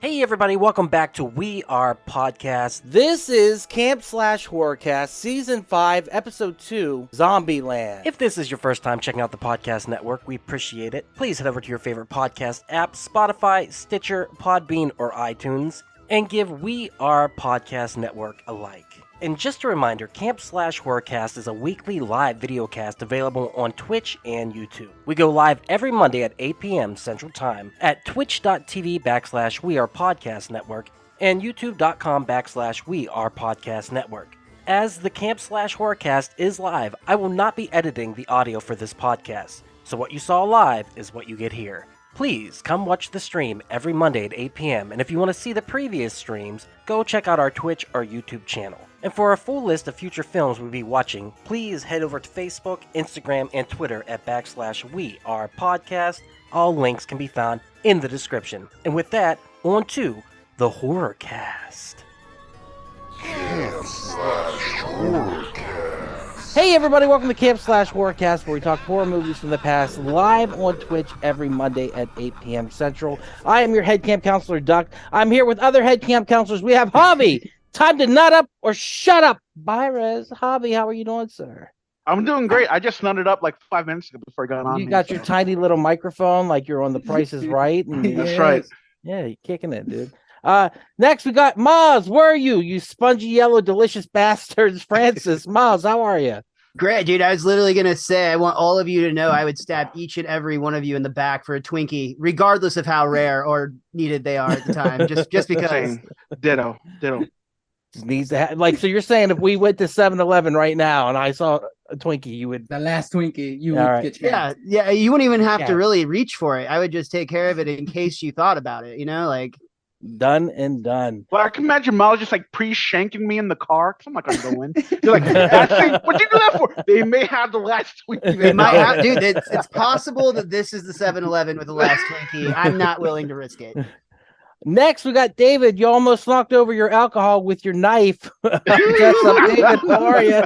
Hey everybody, welcome back to We Are Podcast. This is Camp Slash Horrorcast, Season 5, Episode 2, Zombieland. If this is your first time checking out the podcast network, we appreciate it. Please head over to your favorite podcast app, Spotify, Stitcher, Podbean, or iTunes, and give We Are Podcast Network a like. And just a reminder, Camp Slash Horrorcast is a weekly live videocast available on Twitch and YouTube. We go live every Monday at 8 p.m. Central Time at twitch.tv/WeArePodcastNetwork and youtube.com/WeArePodcastNetwork. As the Camp Slash Horrorcast is live, I will not be editing the audio for this podcast. So what you saw live is what you get here. Please come watch the stream every Monday at 8 p.m. And if you want to see the previous streams, go check out our Twitch or YouTube channel. And for a full list of future films we'll be watching, please head over to Facebook, Instagram, and Twitter at /WeArePodcast. All links can be found in the description. And with that, on to the Horrorcast. Camp Slash Horrorcast. Hey everybody, welcome to Camp Slash Horrorcast, where we talk horror movies from the past, live on Twitch every Monday at 8 p.m. Central. I am your head camp counselor, Duck. I'm here with other head camp counselors. We have Javi. Time to nut up or shut up. Byres. Javi, how are you doing, sir? I'm doing great. I just nutted up like 5 minutes ago before I got on. You got your tiny little microphone like you're on The Price is Right. And That's right. Yeah, you're kicking it, dude. Next we got Maz. Where are you? You spongy yellow delicious bastards. Francis. Maz, how are you? Great, dude. I was literally going to say, I want all of you to know I would stab each and every one of you in the back for a Twinkie, regardless of how rare or needed they are at the time, just because. Same. Ditto. Needs to have, like, so you're saying if we went to 7-Eleven right now and I saw a Twinkie, you would. The last Twinkie, you All would right. get your Yeah, you wouldn't even have Yeah. to really reach for it. I would just take care of it in case you thought about it, like. Done and done. Well, I can imagine Miles just like pre-shanking me in the car because I'm not going to go in. You're like, actually, what'd you do that for? They may have the last Twinkie. They might have, dude, it's possible that this is the 7-Eleven with the last Twinkie. I'm not willing to risk it. Next, we got David. You almost knocked over your alcohol with your knife. What's up, David? How are you?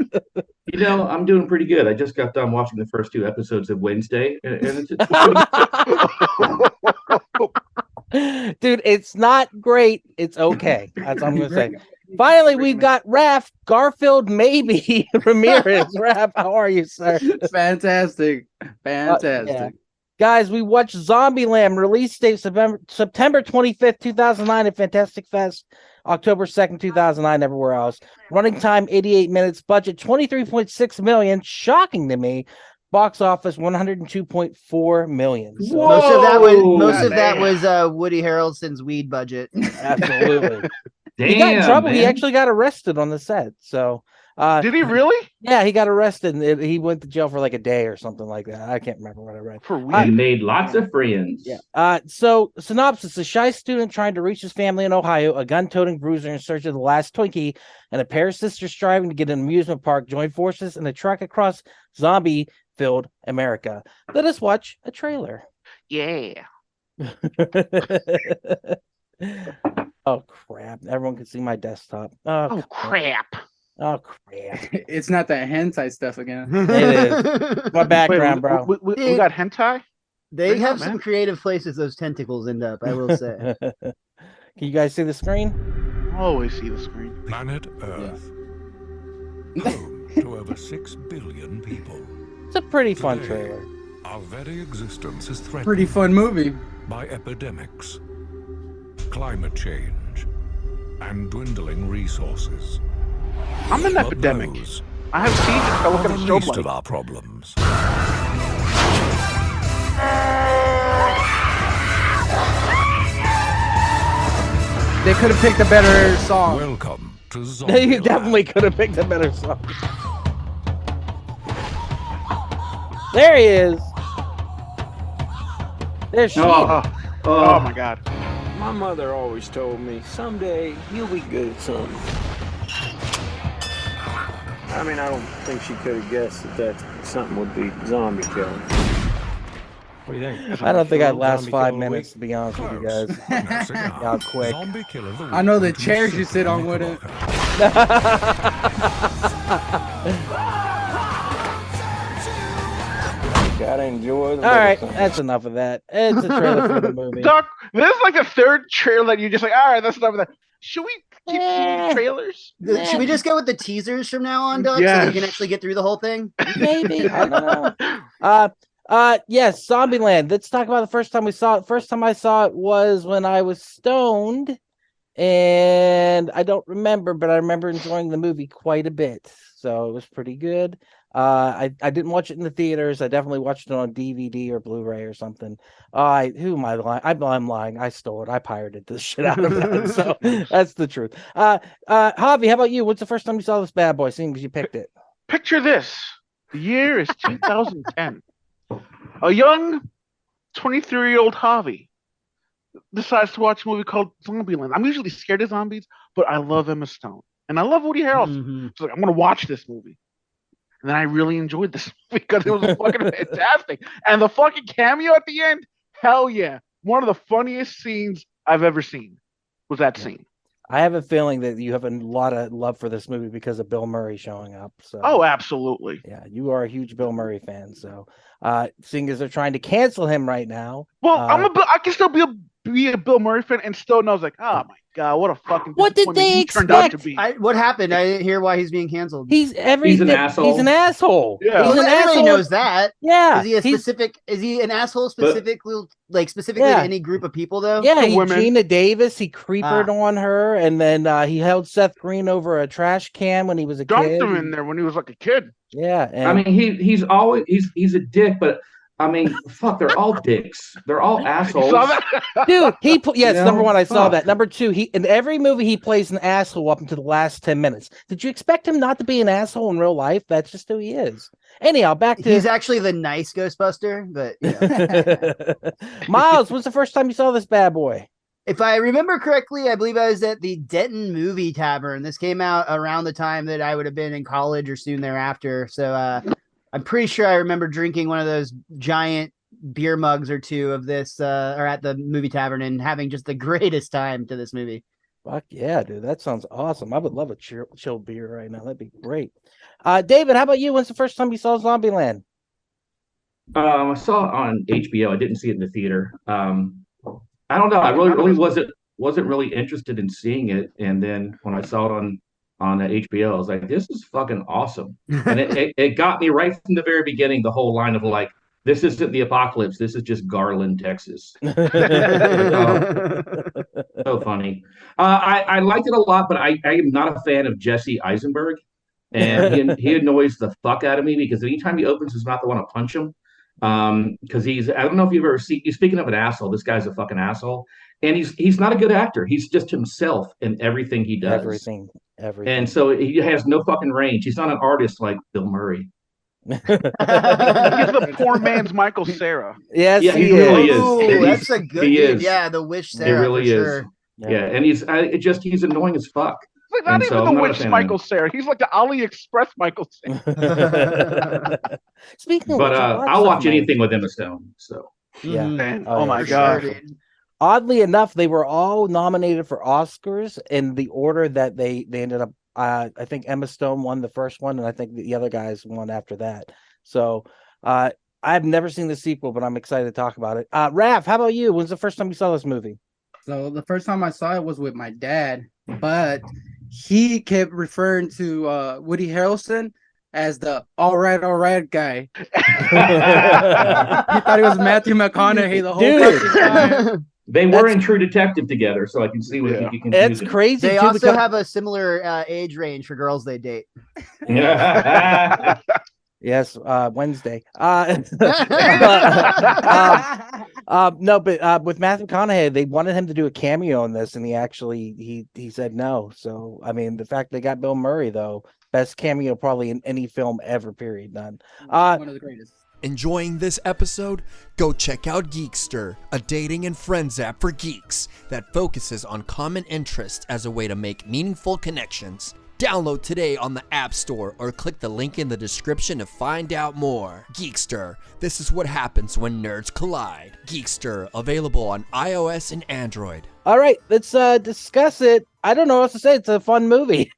You know, I'm doing pretty good. I just got done watching the first 2 episodes of Wednesday, and it's Dude, it's not great. It's okay. That's what I'm going to say. Finally, we've got Raph Garfield, maybe Ramirez. Raph, how are you, sir? fantastic. Yeah. Guys, we watched Zombieland, release date September 25th, 2009 at Fantastic Fest, October 2nd, 2009, everywhere else. Running time 88 minutes, budget 23.6 million, shocking to me. Box office 102.4 million. So Most of that was Woody Harrelson's weed budget. absolutely. damn. He got in trouble. He man. actually got arrested on the set. So Did he really? yeah, he got arrested. He went to jail for like a day or something like that. I can't remember what I read. For He weed? made lots of friends. Yeah. So synopsis: a shy student trying to reach his family in Ohio, a gun-toting bruiser in search of the last Twinkie, and a pair of sisters striving to get an amusement park join forces in a trek across zombie-filled America. Let us watch a trailer. Yeah. Oh crap! Everyone can see my desktop. Oh, crap. Oh crap! It's not that hentai stuff again. It is my background, Wait, bro. we got hentai? They Bring it have on, some man. creative places those tentacles end up, I will say. Can you guys see the screen? I always see the screen. Planet Earth. Home to over 6 billion people. It's a pretty fun Today, trailer. Our very existence is threatened Pretty fun movie. by epidemics, climate change, and dwindling resources. I'm an But epidemic. those I have seen it. I look are at a the strobe least of light. our problems. They could have picked a better song. Welcome to You Zombieland. definitely could have picked a better song. There he is. There's Sheep. Oh, oh my God. My mother always told me, someday you'll be good at something. I mean, I don't think she could have guessed that something would be zombie killing. What do you think? I don't think I'd last Zombie 5 kill of the minutes, to be honest with you guys. Close. Announcing our How quick. Zombie Killer of the I know the Week chairs you into sit on Super wouldn't. Got enjoy the All right, medicine. that's enough of that. It's a trailer for the movie. Doc, this is like the third trailer that you just like. All right, that's enough of that. Should we keep seeing trailers? Should we just go with the teasers from now on, Doug, so Yes. you can actually get through the whole thing? Maybe, I don't know. Yes, Zombieland. Let's talk about the first time we saw it. First time I saw it was when I was stoned, and I don't remember, but I remember enjoying the movie quite a bit. So it was pretty good. I didn't watch it in the theaters. I definitely watched it on DVD or Blu-ray or something. Who am I lying? I'm lying. I stole it. I pirated this shit out of that. So that's the truth. Javi, how about you? What's the first time you saw this bad boy? Seeing as you picked it. Picture this. The year is 2010. A young 23-year-old Javi decides to watch a movie called Zombieland. I'm usually scared of zombies, but I love Emma Stone. And I love Woody Harrelson. So I'm going to watch this movie. And then I really enjoyed this movie because it was fucking fantastic. And the fucking cameo at the end, hell yeah. One of the funniest scenes I've ever seen was that scene. I have a feeling that you have a lot of love for this movie because of Bill Murray showing up. So Oh, absolutely. yeah, you are a huge Bill Murray fan. So seeing as they're trying to cancel him right now. Well, I can still be a Bill Murray fan and still knows like, oh my God, what a fucking What did disappointment they he turned out to expect? be. What happened? I didn't hear why he's being canceled. He's everything. He's an asshole. He's an asshole. Yeah. He's Well, an everybody asshole. knows that. Yeah. Is he an asshole specifically to Yeah. any group of people though? Yeah, For women. Gina Davis, he creepered on her, and then he held Seth Green over a trash can when he was a Dumped kid. him in there when he was like a kid. Yeah, and I mean, he's always he's a dick, but I mean, fuck, they're all dicks. They're all You assholes. saw that? dude, yes, You know? number one, I saw Fuck. that. Number two, he in every movie he plays an asshole up until the last 10 minutes. Did you expect him not to be an asshole in real life? That's just who he is. Anyhow, back to He's actually the nice Ghostbuster, but Miles. When's the first time you saw this bad boy? if I remember correctly, I believe I was at the Denton Movie Tavern. This came out around the time that I would have been in college or soon thereafter. So I'm pretty sure I remember drinking one of those giant beer mugs or two of this or at the movie tavern and having just the greatest time to this movie. Fuck yeah, dude. That sounds awesome. I would love a chill beer right now. That'd be great. David, how about you? When's the first time you saw Zombieland? I saw it on HBO. I didn't see it in the theater. I don't know. I really wasn't really interested in seeing it. And then when I saw it on HBO, I was like, this is fucking awesome. And it got me right from the very beginning, the whole line of like, this isn't the apocalypse. This is just Garland, Texas. So funny. I liked it a lot, but I am not a fan of Jesse Eisenberg. And he annoys the fuck out of me because anytime he opens his mouth, I want to punch him. Because I don't know if you've ever seen, speaking of an asshole, this guy's a fucking asshole. And he's not a good actor. He's just himself in everything he does. Everything. And so he has no fucking range. He's not an artist like Bill Murray. He's the poor man's Michael Cera. Yes, Yeah, he really is. Ooh, that's a good He dude. is. Yeah, the Wish He Sarah. really for is. sure. Yeah, and he's annoying as fuck. It's like not And even so the I'm not a witch fan of Michael him. Cera. He's like the AliExpress Michael Cera. Speaking of But which, I like I'll watch something. anything with Emma Stone. So Yeah. Man, Oh, oh my yeah. God. Sure, dude. Oddly enough, they were all nominated for Oscars in the order that they ended up. I think Emma Stone won the first one, and I think the other guys won after that. So I've never seen the sequel, but I'm excited to talk about it. Raph, how about you? When's the first time you saw this movie? So the first time I saw it was with my dad, but he kept referring to Woody Harrelson as the all right guy. He thought he was Matthew McConaughey the whole Dude. fucking time. they were in True Detective together, so I can see what Yeah. you can It's use. crazy. They too, also because- have a similar age range for girls they date. Yes, Wednesday. No, but with Matthew McConaughey, they wanted him to do a cameo in this, and he said no. So I mean, the fact they got Bill Murray though, best cameo probably in any film ever. Period. None. One of the greatest. Enjoying this episode? Go check out Geekster, a dating and friends app for geeks that focuses on common interests as a way to make meaningful connections. Download today on the App Store or click the link in the description to find out more. Geekster, this is what happens when nerds collide. Geekster, available on iOS and Android. All right, let's discuss it. I don't know what else to say. It's a fun movie.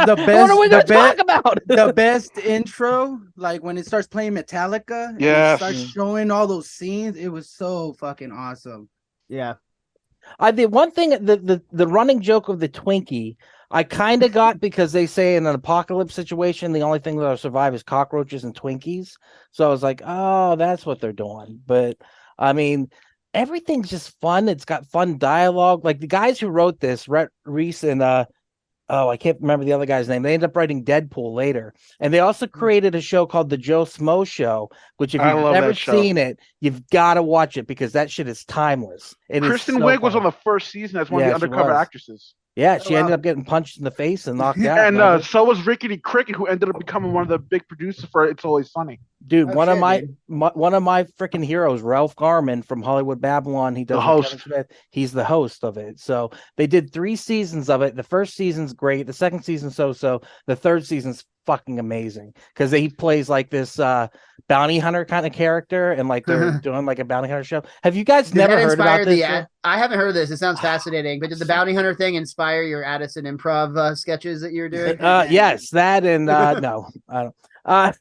The What best. are we going to talk about? The best intro, like when it starts playing Metallica, and it Yes. starts showing all those scenes. It was so fucking awesome. Yeah. The one thing, the running joke of the Twinkie, I kind of got because they say in an apocalypse situation, the only thing that'll survive is cockroaches and Twinkies. So I was like, oh, that's what they're doing. But I mean, everything's just fun. It's got fun dialogue. Like the guys who wrote this, Rhett Reese and I can't remember the other guy's name. They ended up writing Deadpool later. And they also created a show called The Joe Smo Show, which if I you've love never that show. seen it, you've got to watch it because that shit is timeless. It is Kristen so Wiig was fun. on the first season as one Yeah, of the she undercover was. actresses. Yeah, Oh, she ended up getting punched in the face and knocked out. And remember? so was Rickety Cricket, who ended up becoming one of the big producers for It's Always Sunny. Dude, Oh, one of shit, my freaking heroes, Ralph Garman from Hollywood Babylon. He does The with host. Kevin Smith. He's the host of it. So they did 3 seasons of it. The first season's great. The second season so. The third season's fucking amazing because he plays like this bounty hunter kind of character, and like they're doing like a bounty hunter show. Have you guys Did never that heard inspire about this? the? show? I haven't heard of this. It sounds fascinating. But did the bounty hunter thing inspire your Addison improv sketches that you were doing? Yes, that and no, I don't.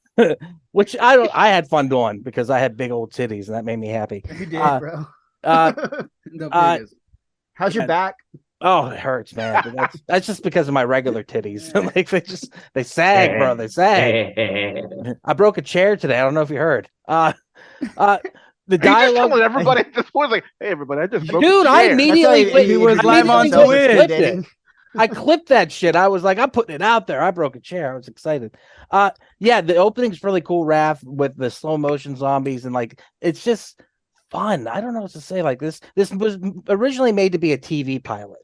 Which I don't. I had fun doing because I had big old titties, and that made me happy. You did, bro. The biggest. How's your back? Oh, it hurts, man. But that's just because of my regular titties. Like they sag, bro. They sag. I broke a chair today. I don't know if you heard. The He just dialogue. telling everybody at this point, like, "Hey, everybody, I just broke Dude, a I chair." immediately That's why he was I live on immediately Twitch. clipped it. I clipped that shit. I was like, I'm putting it out there. I broke a chair. I was excited. Yeah, the opening's really cool, Raph, with the slow motion zombies, and like it's just fun. I don't know what to say. Like this was originally made to be a TV pilot.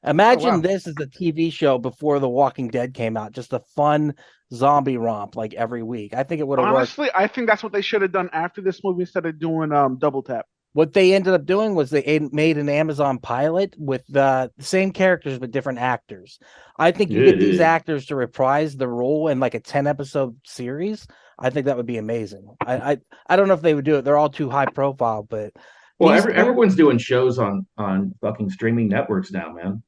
Imagine wow. this as a TV show before The Walking Dead came out. Just a fun zombie romp like every week. I think it would have worked. Honestly, I think that's what they should have done after this movie instead of doing Double Tap. What they ended up doing was they made an Amazon pilot with the same characters but different actors. I think you get these actors to reprise the role in like a 10-episode series. I think that would be amazing. I don't know if they would do it. They're all too high profile, but Well, everyone's doing shows on fucking streaming networks now, man.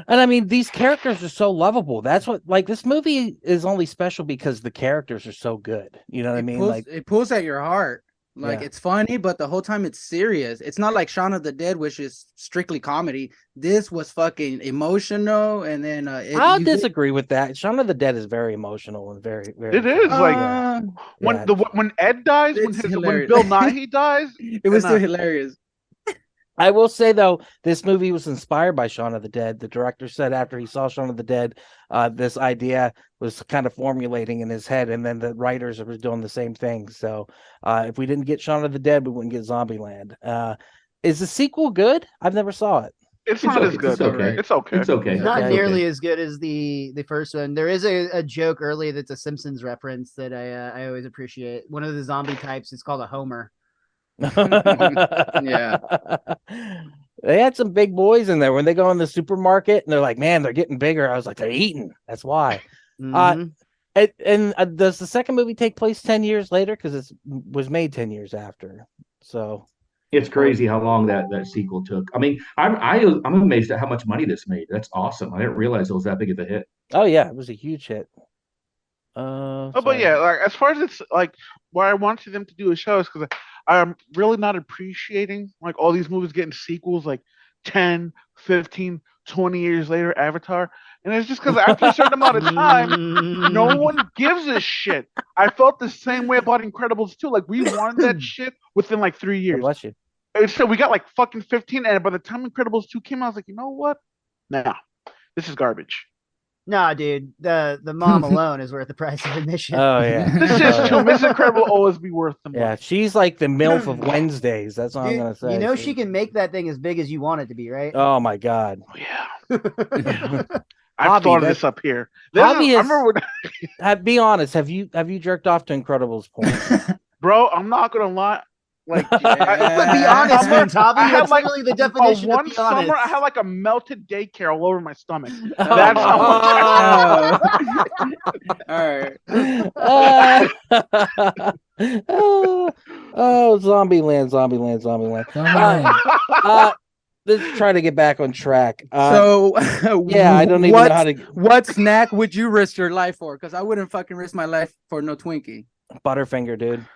and I mean these characters are so lovable. That's what like this movie is only special because the characters are so good. You know what I mean? Like it pulls at your heart. Like Yeah. it's funny, but the whole time it's serious. It's not like Shaun of the Dead, which is strictly comedy. This was fucking emotional, and then I'll disagree with that. Shaun of the Dead is very emotional and very, very. It is like Yeah. when Ed dies, when It's when hilarious. Bill Nighy dies, It was still hilarious. I will say though, this movie was inspired by Shaun of the Dead. The director said after he saw Shaun of the Dead, this idea was kind of formulating in his head, and then the writers were doing the same thing. So, if we didn't get Shaun of the Dead, we wouldn't get Zombieland. Is the sequel good? I've never saw it. it's not okay. as good. It's okay. It's okay. It's okay. Not Okay. nearly as good as the first one. There is a joke early that's a Simpsons reference that I always appreciate. One of the zombie types is called a Homer. Yeah. They had some big boys in there when they go in the supermarket and they're like, man, they're getting bigger. I was like, they're eating. That's why. Mhm. Does the second movie take place 10 years later? Because it was made 10 years after. So It's crazy how long that sequel took. I mean, I'm amazed at how much money this made. That's awesome. I didn't realize it was that big of a hit. oh yeah, it was a huge hit. But yeah, like as far as it's like why I wanted them to do a show is because I'm really not appreciating like all these movies getting sequels like 10, 15, 20 years later, Avatar. And it's just because after a certain amount of time, no one gives a shit. I felt the same way about Incredibles too. Like we wanted that shit within like 3 God years. bless you. And so we got like fucking 15, and by the time Incredibles 2 came out, I was like, you know what? Nah, this is garbage. Nah, dude, the mom alone is worth the price of admission. Oh yeah. This Oh, is true. Miss Incredible will always be worth the money. yeah, she's like the MILF of Wednesdays. That's all I'm gonna say. You know she can make that thing as big as you want it to be, right? Oh my god. Oh, yeah. I've Hobby, thought of that's- this up here. Hobby I is- remember when, Be honest. Have you jerked off to Incredibles porn? bro, I'm not gonna lie. Like, But be honest, man, Tommy. I had That's like literally the definition of one be honest. summer, I had like a melted daycare all over my stomach. Oh. That's how much. All right. Oh, Zombieland. let's try to get back on track. So yeah, I don't even know how to. What snack would you risk your life for? Because I wouldn't fucking risk my life for no Twinkie. Butterfinger, dude.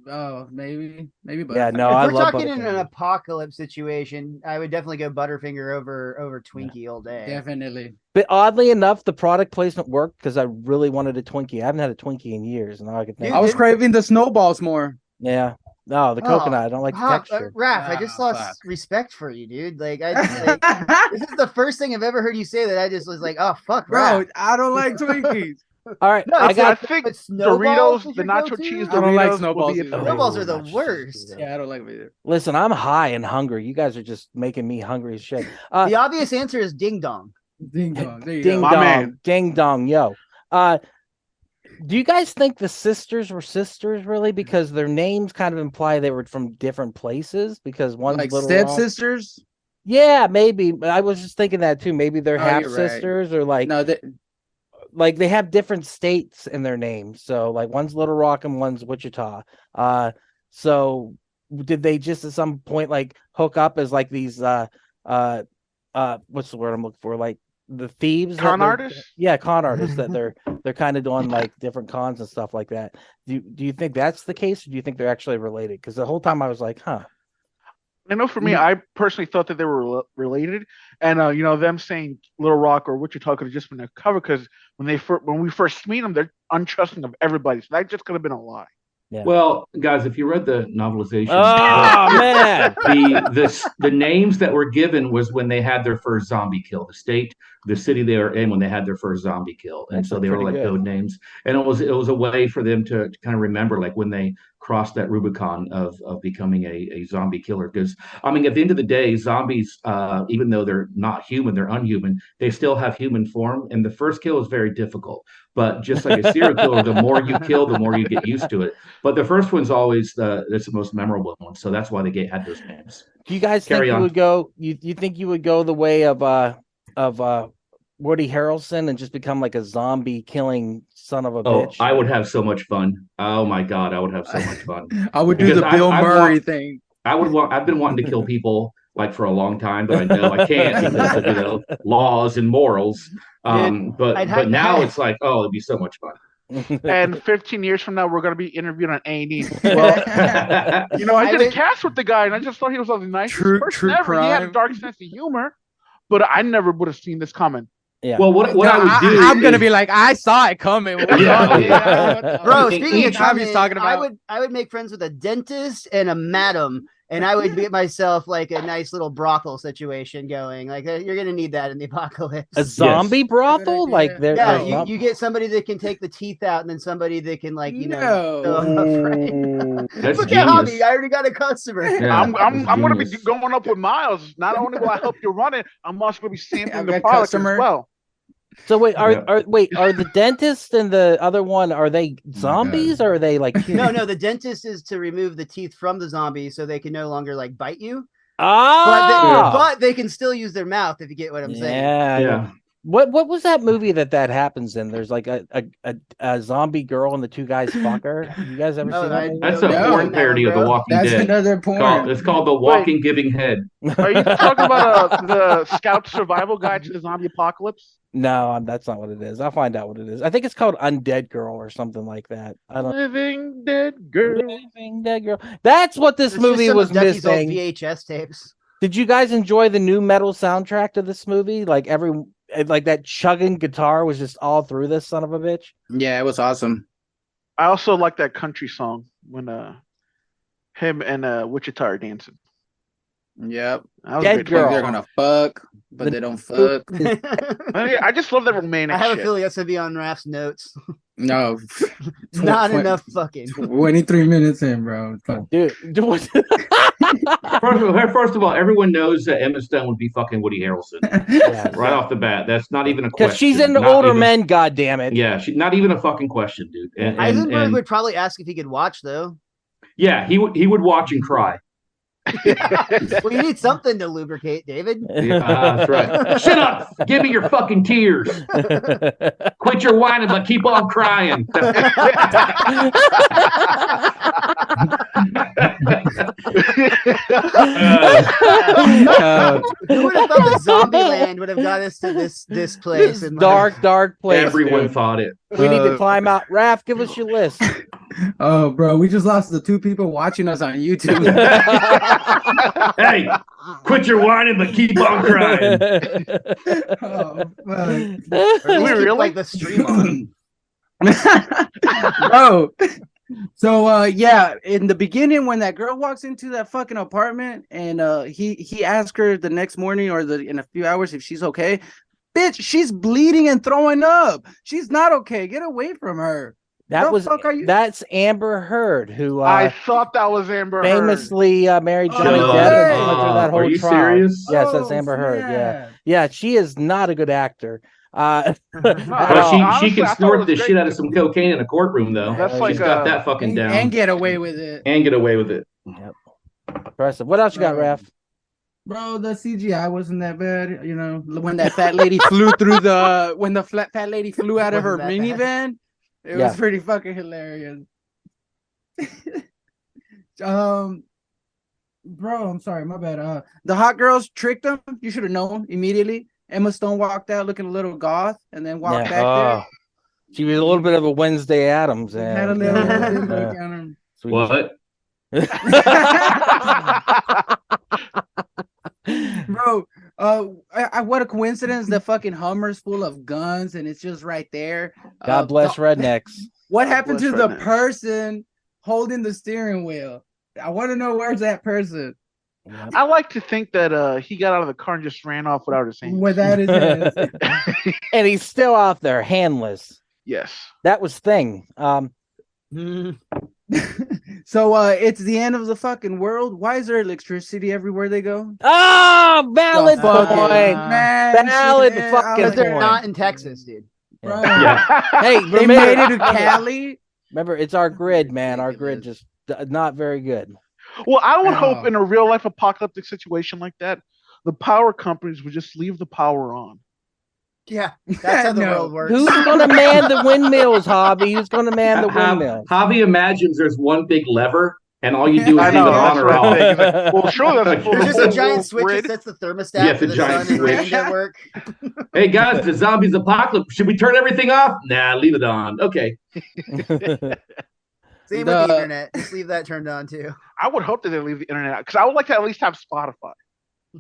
Oh, maybe. Yeah, no, If I we're love talking in an Butterfinger. apocalypse situation, I would definitely go Butterfinger over Twinkie all day. Definitely. But oddly enough, the product placement worked because I really wanted a Twinkie. I haven't had a Twinkie in years, and now I can think. I was craving the snowballs more. Yeah, no, the coconut. I don't like the texture. Raph, I just lost respect for you, dude. Like, this is the first thing I've ever heard you say that I just was like, oh fuck, Bro, Raph. I don't like Twinkies. All right, No, I got. think Snowballs Doritos, is the your nacho go-to? cheese Doritos. I don't like will snowballs be a either. thing. Snowballs are Oh, the that's worst. just- Yeah, I don't like them either. Listen, I'm high and hungry. You guys are just making me hungry as shit. The obvious answer is ding dong. Ding dong. There you Ding go. My dong, man. ding dong, yo. Do you guys think the sisters were sisters really? Because their names kind of imply they were from different places. Because one's Like Little Rock. stepsisters? Yeah, maybe. But I was just thinking that too. Maybe they're Oh, half you're right. sisters or like No, they have different states in their names. So like one's Little Rock and one's Wichita. So did they just at some point like hook up as like these what's the word I'm looking for? Like the thieves, Con artists? Yeah, con artists that they're kind of doing like different cons and stuff like that. Do you think that's the case, or do you think they're actually related? Because the whole time I was like, huh. I know for me, I personally thought that they were related, and them saying Little Rock or Wichita could have just been a cover because when we first meet them, they're untrusting of everybody. So that just could have been a lie. Yeah. Well, guys, if you read the novelization, Oh man, the names that were given was when they had their first zombie kill. The city they were in when they had their first zombie kill, and so they were like pretty good. code names. And it was a way for them to kind of remember, like when they crossed that Rubicon of becoming a zombie killer. Because I mean, at the end of the day, zombies, even though they're not human, they're unhuman. They still have human form, and the first kill is very difficult. But just like a serial killer, the more you kill, the more you get used to it. But the first one's always that's the most memorable one, so that's why they had those names. do you guys think Carry you on. would go? You think you would go the way of Woody Harrelson and just become like a zombie killing son of a Oh, bitch? I would have so much fun. Oh my God, I would have so much fun. I would do Because the Bill Murray want- thing. I've been wanting to kill people like for a long time, but I know I can't because of laws and morals. But now it's like, oh, it'd be so much fun. And 15 years from now, we're going to be interviewed on A&E. Well, I did a cast with the guy, and I just thought he was the nicest person ever. He had a crime. dark sense of humor, but I never would have seen this coming. Yeah. Well, what I would do? I'm gonna is- be like, I saw it coming. Yeah. Bro, Okay, speaking of each time he's coming, talking about- I would make friends with a dentist and a madam, and I would get myself like a nice little brothel situation going. Like you're gonna need that in the apocalypse. A zombie brothel? Good like idea. there? Yeah, you get somebody that can take the teeth out, and then somebody that can No. That's Look at Hobby, genius. I already got a customer. Yeah, I'm that's going to be genius. going up with Miles. Not only will I help you run it, I'm also going to be sampling I've the got product customer. as well. So wait, are Yeah. the dentist and the other one, are they zombies or are they like humans? No, the dentist is to remove the teeth from the zombie so they can no longer like bite you. Ah, But they can still use their mouth if you get what I'm saying. yeah. Yeah. What was that movie that happens in? There's like a zombie girl and the two guys fuck her. You guys ever Oh, seen that I- movie? That's a No, porn parody of The Walking That's Dead. another porn. It's called The Walking Giving Head. Are you talking about the Scout Survival Guide to the Zombie Apocalypse? No, that's not what it is. I'll find out what it is. I think it's called Undead Girl or something like that. I don't. Living Dead Girl. Living Dead Girl. That's what this It's just movie some was of Ducky's old missing. VHS tapes. Did you guys enjoy the new metal soundtrack to this movie? Like that chugging guitar was just all through this son of a bitch. Yeah, it was awesome. I also like that country song when him and Wichita are dancing. Yep. That was Dead a great Girl. song. They're gonna fuck, but they don't fuck. I just love that romantic I have a shit. feeling that's gonna be on Raph's notes. No. Not enough fucking. 23 minutes in, bro. Dude, First of all, everyone knows that Emma Stone would be fucking Woody Harrelson right off the bat. That's not even a question. because she's into Not older even- men. God damn it. Yeah, not even a fucking question, dude. And Eisenberg would probably ask if he could watch though. yeah, he would watch and cry. Well, you need something to lubricate, David. Yeah, that's right. Shut up! Give me your fucking tears. Quit your whining, but keep on crying. Who would have thought that Zombieland would have got us to this place? This in dark place. Everyone dude. thought it. We need to climb out. Raph, give us your list. Oh, bro, we just lost the 2 people watching us on YouTube. Hey, quit your whining, but keep on crying. Oh, fuck. Or We really? like the stream on. Bro. So yeah, in the beginning when that girl walks into that fucking apartment and he asks her the next morning or in a few hours if she's okay. Bitch, she's bleeding and throwing up. She's not okay. Get away from her. That's Amber Heard, who I thought that was Amber Heard. famously married Johnny Oh, Depp hey. and went through that whole Are you trial. serious? Yes, that's Amber Heard. snap. Yeah, she is not a good actor. At But all. Honestly, she I can thought snort it the was shit great. out of some cocaine in a courtroom, though. That's She's like got that fucking down And get away with it. and get away with it. Impressive. What else you got, Raph? Bro, the CGI wasn't that bad. You know, when that fat lady flew through when the fat lady flew out of her Wasn't that bad. minivan, it Yeah. was pretty fucking hilarious. Bro, I'm sorry, my bad. The hot girls tricked them. You should have known immediately. Emma Stone walked out looking a little goth, and then walked back Oh, she was a little bit of a Wednesday Addams. there. Had a And, little look at him. sweet. What? Bro, what a coincidence! The fucking Hummer's full of guns, and it's just right there. God bless rednecks. What happened to bless the rednecks. person holding the steering wheel? I want to know where's that person I like to think that he got out of the car and just ran off without his hands. without his hands. And he's still out there, handless. Yes. That was Thing. So it's the end of the fucking world. Why is there electricity everywhere they go? Oh, valid The fucking point. man, Valid shit. fucking Because they're point. not in Texas, dude. Bro. Yeah. Hey, They made it to Cali. Remember, it's our grid, man. Our grid just not very good. Well, I would Oh. hope in a real life apocalyptic situation like that, the power companies would just leave the power on. Yeah, that's how the No. world works. Who's gonna man the windmills, Hobby? Who's gonna man the windmill? Javi imagines there's one big lever, and all you do is I leave know, it on that's or what I'm off. thinking. Like, well, sure, that's a full There's just a full giant switch grid. that sets the thermostat Yeah, it's for a the giant sun and rain switch. to work. Hey guys, the zombies apocalypse. Should we turn everything off? Nah, leave it on. Okay. Same with the internet. Just leave that turned on too. I would hope that they leave the internet out because I would like to at least have Spotify.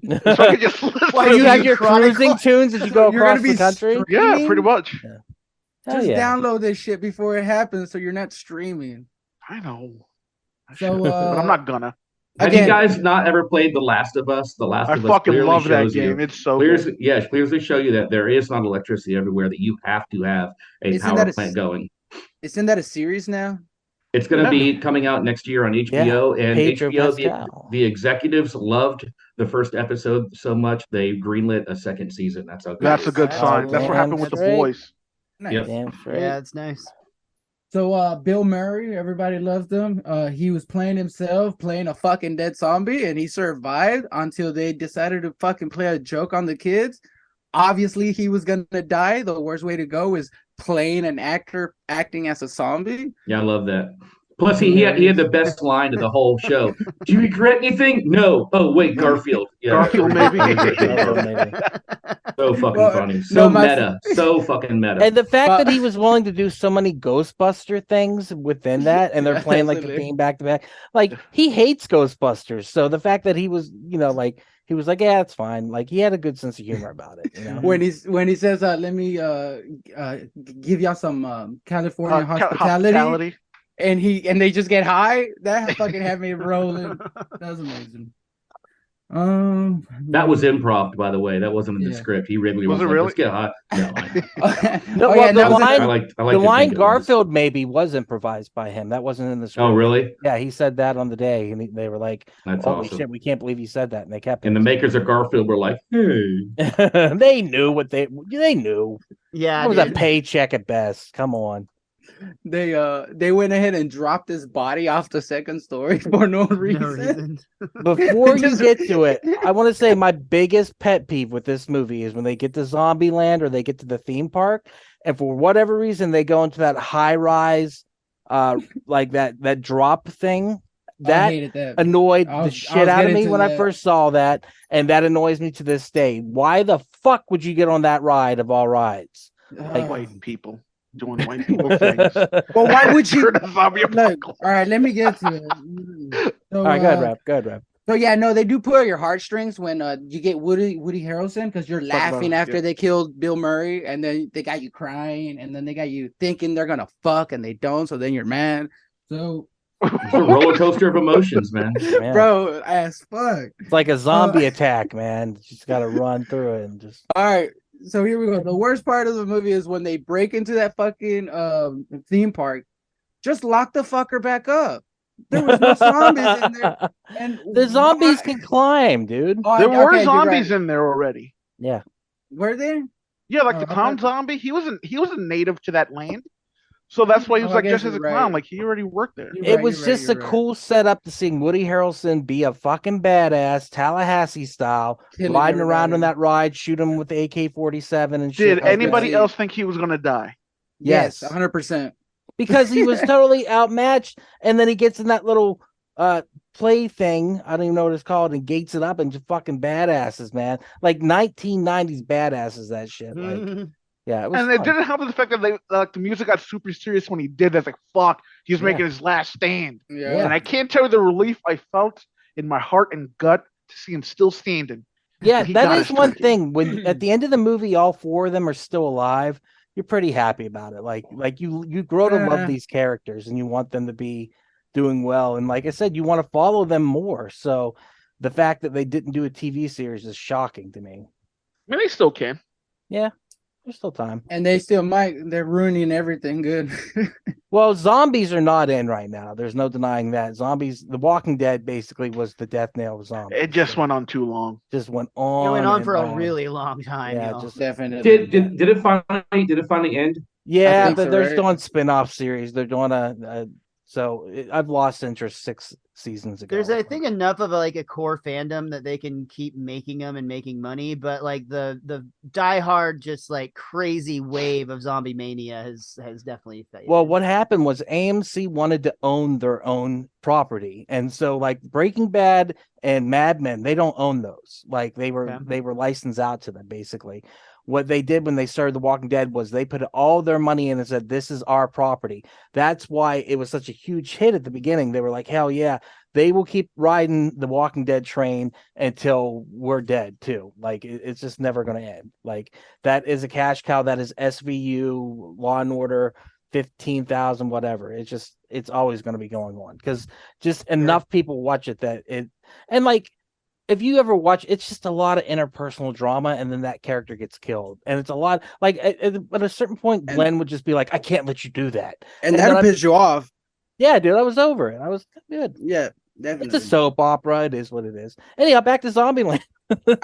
So I could just listen Why, Do you to have the- your cruising tunes as you go You're gonna across be the country? Yeah, pretty much. Hell Just yeah. download this shit before it happens, so you're not streaming. I know. I So, should, but I'm not gonna. Have Again- you guys not ever played The Last of Us? The Last I of Us fucking clearly love that shows game. you. It's so Clears, good. yes, clearly show you that there is not electricity everywhere, that you have to have a Isn't power that a plant s- going. Isn't that a series now? It's going to Yeah. be coming out next year on HBO, and Pedro HBO, Pascal. the executives loved the first episode so much they greenlit a second season. That's how good That's it a is. good Oh, sign. That's what damn happened with the straight. boys. Nice. Yep. Damn straight. Yeah, it's nice. So Bill Murray, everybody loved him. He was playing himself, playing a fucking dead zombie, and he survived until they decided to fucking play a joke on the kids. Obviously, he was gonna die. The worst way to go is playing an actor acting as a zombie. Yeah, I love that. Plus, he had the best line of the whole show. Do you regret anything? No. Oh, wait, Garfield. Yeah, Garfield, maybe. So fucking Well, funny. So no, my- meta. So fucking meta. And the fact But- that he was willing to do so many Ghostbuster things within that, and they're playing like the Absolutely. theme back to back, like he hates Ghostbusters. So the fact that he was, like he was like, yeah, it's fine. Like he had a good sense of humor about it. When he says, "Let me give y'all some California hospitality," and they just get high, that fucking had me rolling. That was amazing. That was improv, by the way. That wasn't in the Yeah. script. He really Was was it like, really? let's get high. No, No, Oh, well, yeah, the that was line- I like the to line think it was. Garfield maybe was improvised by him. That wasn't in the script. Oh, really? Yeah, he said that on the day, and they were like, That's "Holy awesome. shit, we can't believe he said that," and they kept it. And the makers of Garfield were like, hey. They knew what they knew. Yeah, It was a dude. paycheck at best. Come on. They went ahead and dropped his body off the second story for no reason. No reason. Before you Just- get to it, I want to say my biggest pet peeve with this movie is when they get to Zombieland or they get to the theme park, and for whatever reason they go into that high rise, like that drop thing. that hated that. annoyed I the was shit out of getting me to when I that. first saw that, and that annoys me to this day. Why the fuck would you get on that ride of all rides? Like, White people doing white people things. Well, why would you? Turn a zombie Look, apocalypse. all right, let me get to it. So, all right, go ahead, Rap. Go ahead, Rap. So yeah, no, they do pull at your heartstrings when you get Woody Harrelson because you're laughing after they killed Bill Murray, and then they got you crying, and then they got you thinking they're gonna fuck, and they don't, so then you're mad. So It's a roller coaster of emotions, man. Man. bro, as fuck. It's like a zombie attack, man. You just got to run through it and just. All right, so here we go. The worst part of the movie is when they break into that fucking theme park. Just lock the fucker back up. There was no zombies in there, and the zombies can climb, dude. Oh, There were okay, you're zombies right. in there already. Yeah. Were they? Yeah, like Oh, the clown okay. zombie. He was a native to that land, so that's why he was Oh, I like guess just as a you're clown. right. Like he already worked there. You're It right, was you're right, just a you're right. cool setup to see Woody Harrelson be a fucking badass, Tallahassee style, Killing riding around on everybody. that ride, shoot him with the AK-47 and shit. Did like anybody that. else think he was gonna die? Yes, Yes. 100%. Because he was totally outmatched, and then he gets in that little play thing. I don't even know what it's called, and gates it up and just fucking badasses, man. Like 1990s badasses, that shit. Like, yeah, it was. And it fun. didn't help the fact that they like the music got super serious when he did that. Like fuck, he was Yeah. making his last stand. Yeah. And I can't tell you the relief I felt in my heart and gut to see him still standing. Yeah, He that got is his one turkey. thing. When at the end of the movie, all four of them are still alive. You're pretty happy about it. Like you grow to love Yeah. these characters, and you want them to be doing well. And like I said, you want to follow them more. So the fact that they didn't do a TV series is shocking to me. I mean, they still can. Yeah, there's still time. And they still might. They're ruining everything good. Well, zombies are not in right now. There's no denying that. Zombies, The Walking Dead basically was the death nail of zombies. It just went on too long. Just went on. It went on and for a really long time. Yeah, y'all. just Definitely. Did it finally end? yeah, think but so, they're right? doing spin-off series. They're doing I've lost interest 6 seasons ago. There's, I think, enough of a core fandom that they can keep making them and making money, but like the diehard, just like crazy wave of zombie mania has definitely faded. Well, what happened was AMC wanted to own their own property, and so like Breaking Bad and Mad Men, they don't own those. Like they were licensed out to them basically. What they did when they started The Walking Dead was they put all their money in and said, this is our property. That's why it was such a huge hit at the beginning. They were like, hell yeah, they will keep riding the Walking Dead train until we're dead too. Like it's just never going to end. Like that is a cash cow. That is SVU, Law and Order, 15,000, whatever. It's always going to be going on because just enough people watch it that it, and like, if you ever watch, it's just a lot of interpersonal drama, and then that character gets killed, and it's a lot. Like at a certain point, Glenn would just be like, "I can't let you do that," And that'll then piss you off. Yeah, dude, I was over it. I was good. Yeah, definitely. It's a soap opera. It is what it is. Anyhow, back to Zombieland.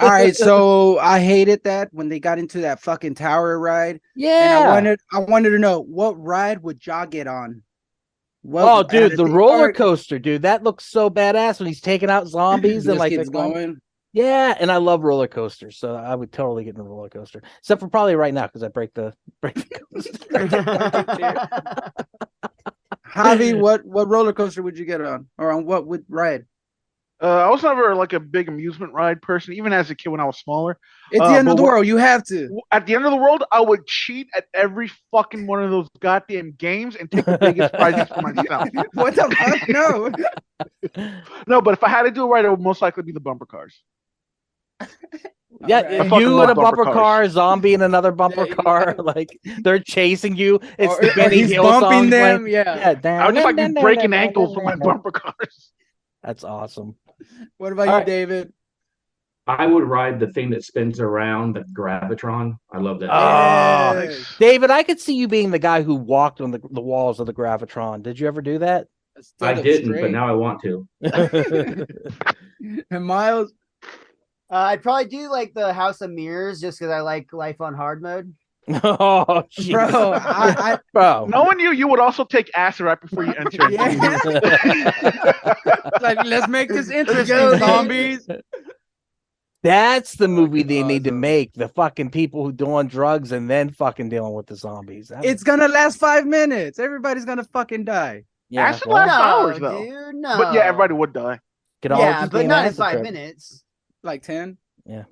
All right, so I hated that when they got into that fucking tower ride. Yeah, And I wanted to know what ride would y'all get on? Oh, dude, the roller coaster, dude, that looks so badass when he's taking out zombies and like it's going. Yeah, and I love roller coasters, so I would totally get in a roller coaster, except for probably right now because I break the coaster. Javi, what roller coaster would you get on, or on what would ride? I was never like a big amusement ride person, even as a kid when I was smaller. It's the end of the world. You have to. At the end of the world, I would cheat at every fucking one of those goddamn games and take the biggest prizes for myself. What the fuck? No. No, but if I had to do it right, it would most likely be the bumper cars. Yeah, I fucking you love in a bumper cars. car, zombie in another bumper car, like they're chasing you. It's the Or Benny he's Hill bumping song them. playing. Yeah. I would just like be breaking ankles with my bumper cars. That's awesome. What about All you, right. David? I would ride the thing that spins around, the Gravitron. I love that. Oh, Yes. David, I could see you being the guy who walked on the walls of the Gravitron. Did you ever do that? I didn't, but now I want to. And Miles, I'd probably do like the House of Mirrors just because I like Life on Hard mode. Oh, shit. bro, Bro. Knowing you would also take acid right before you enter. like let's make this interesting, go, zombies. That's the movie they Awesome. need to make. The fucking people who doing drugs and then fucking dealing with the zombies. It's gonna last 5 minutes. Everybody's gonna fucking die. Yeah, Acid well, lasts No, hours though. dude, no. But yeah, everybody would die. get all Yeah, of but these not in acid 5 trip. minutes. Like 10. Yeah.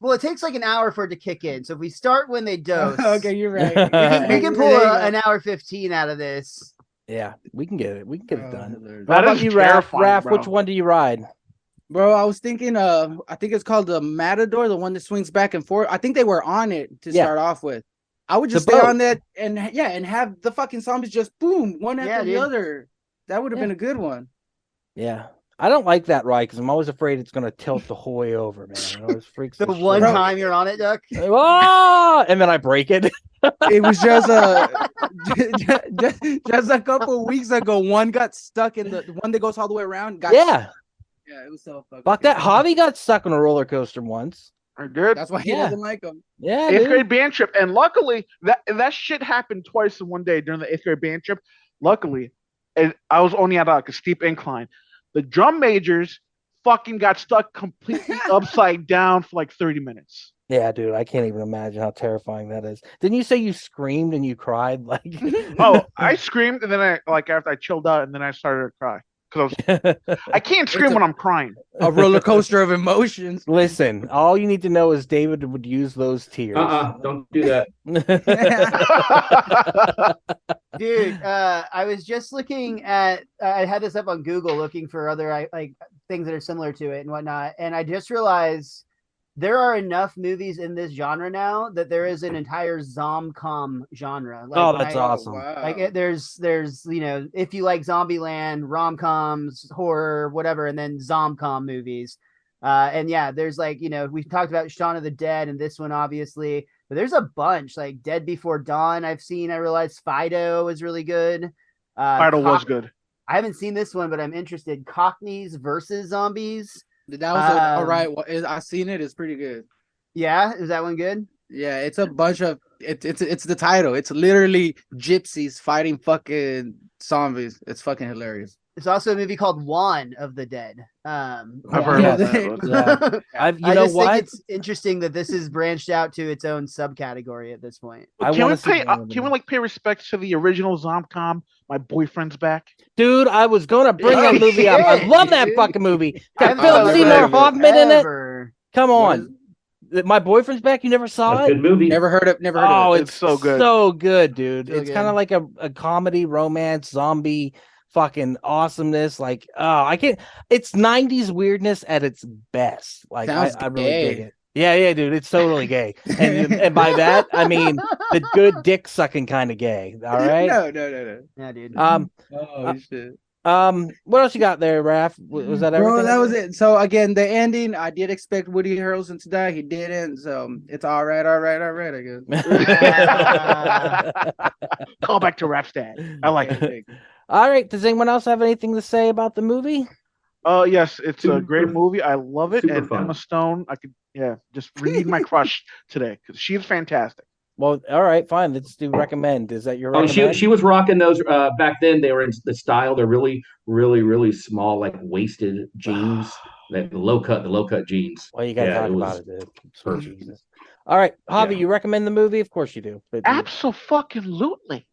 Well, it takes like an hour for it to kick in. So if we start when they dose, Okay, you're right. we can pull There you an hour 15 out of this. Yeah, we can get it. We can get it go. done. Hilarious. How That about is you, Raph? terrifying, Raph, bro. which one do you ride? Bro, I was thinking I think it's called the Matador, the one that swings back and forth. I think they were on it to Yeah. start off with. I would just The stay boat. on that and have the fucking zombies just boom, one after Yeah, the dude. other. That would have been a good one. Yeah. I don't like that ride because I'm always afraid it's going to tilt the whole way over, man. It always freaks The the one shit out. time you're on it, Duck. Ah! And then I break it. It was just just a couple of weeks ago. One got stuck in the one that goes all the way around. Yeah. Yeah, it was so fucking. Fuck that. funny. Javi got stuck on a roller coaster once. I did. That's why he Yeah. doesn't like them. Yeah, Eighth dude. grade band trip, and luckily that shit happened twice in one day during the 8th grade band trip. Luckily, I was only at like a steep incline. The drum majors fucking got stuck completely upside down for like 30 minutes. Yeah, dude. I can't even imagine how terrifying that is. Didn't you say you screamed and you cried? Like, Oh, I screamed, and then after I chilled out, and then I started to cry because I can't scream when I'm crying. A roller coaster of emotions. Listen, all you need to know is David would use those tears. Don't do that. Dude, I was just looking at. I had this up on Google, looking for other like things that are similar to it and whatnot, and I just realized there are enough movies in this genre now that there is an entire zomcom genre. Like, Oh, that's awesome. Wow. Like there's if you like Zombieland, rom-coms, horror, whatever, and then zomcom movies. And yeah, there's like, we've talked about Shaun of the Dead and this one obviously, but there's a bunch like Dead Before Dawn. I realized Fido is really good. Fido was good. I haven't seen this one, but I'm interested. Cockneys versus Zombies. That was all right. I seen it. It's pretty good. Yeah, is that one good? Yeah, it's a bunch of it's the title. It's literally gypsies fighting fucking zombies. It's fucking hilarious. There's also a movie called Juan of the Dead. I've heard about that. Yeah. I think it's interesting that this is branched out to its own subcategory at this point. Can we pay respects to the original Zomcom, My Boyfriend's Back? Dude, I was going to bring that movie up. I love that fucking movie. Got I've Phil never Seymour heard of it Hoffman in it. ever. Come on. My Boyfriend's Back. You never saw That's a it? good movie. Never heard of Oh, it. it's so good. So good, dude. So it's good. kind of like a comedy, romance, zombie fucking awesomeness. Like, oh, I can't. It's 90s weirdness at its best. Like, I really dig it. Yeah, dude. It's totally gay. And by that, I mean the good dick sucking kind of gay. All right. No. Yeah, dude. Shit. What else you got there, Raph? Was that everything? Bro, that was it. So again, the ending, I did expect Woody Harrelson to die. He didn't. So it's all right, I guess. Call back to Rap's dad. I like it. All right. Does anyone else have anything to say about the movie? Yes, it's a great movie. I love it. Super And fun. Emma Stone, I could just read my crush today because she's fantastic. Well, all right, fine. Let's do recommend. Is that your Oh, recommend? she was rocking those back then. They were in the style. They're really, really, really small, like waisted jeans, like the low cut jeans. Well, you got to talk it was about it, dude. Sweet perfect. Jesus. All right, Javi, Yeah. you recommend the movie? Of course you do. But Absolutely.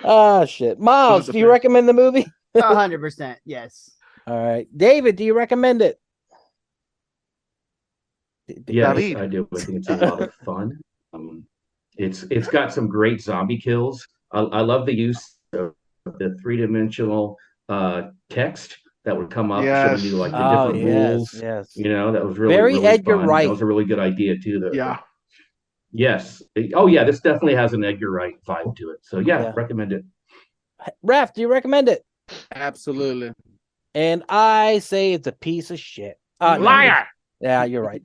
Oh shit, Miles, do you recommend the movie? 100%. Yes. All right, David, do you recommend it? Yes, David. I do. I think it's a lot of fun. It's got some great zombie kills. I love the use of the 3-dimensional text that would come up showing you like the different rules. Yes. You know, that was really Very really Edgar fun. Wright. That was a really good idea too. Yeah. Yes. Oh yeah, this definitely has an Edgar Wright vibe to it. So yeah. Recommend it. Raph, do you recommend it? Absolutely. And I say it's a piece of shit. Liar. Yeah, you're right.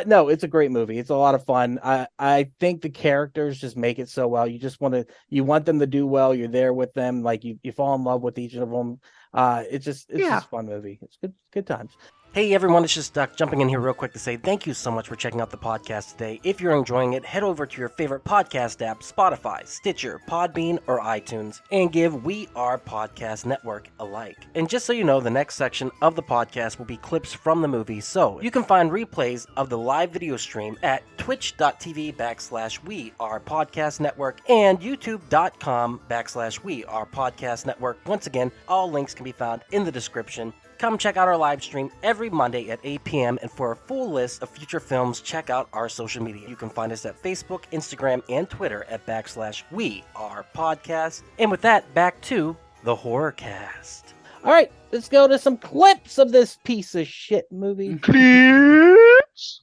No, it's a great movie. It's a lot of fun. I think the characters just make it so well. You want them to do well. You're there with them. Like you fall in love with each of them. It's just a fun movie. It's good times. Hey everyone, it's just Duck jumping in here real quick to say thank you so much for checking out the podcast today. If you're enjoying it, head over to your favorite podcast app, Spotify, Stitcher, Podbean, or iTunes, and give We Are Podcast Network a like. And just so you know, the next section of the podcast will be clips from the movie, so you can find replays of the live video stream at twitch.tv/We Are Podcast Network and youtube.com/We Are Podcast Network. Once again, all links can be found in the description. Come check out our live stream every Monday at 8 p.m. And for a full list of future films, check out our social media. You can find us at Facebook, Instagram, and Twitter at /We Are Podcast. And with that, back to the Horrorcast. All right, let's go to some clips of this piece of shit movie. Clips.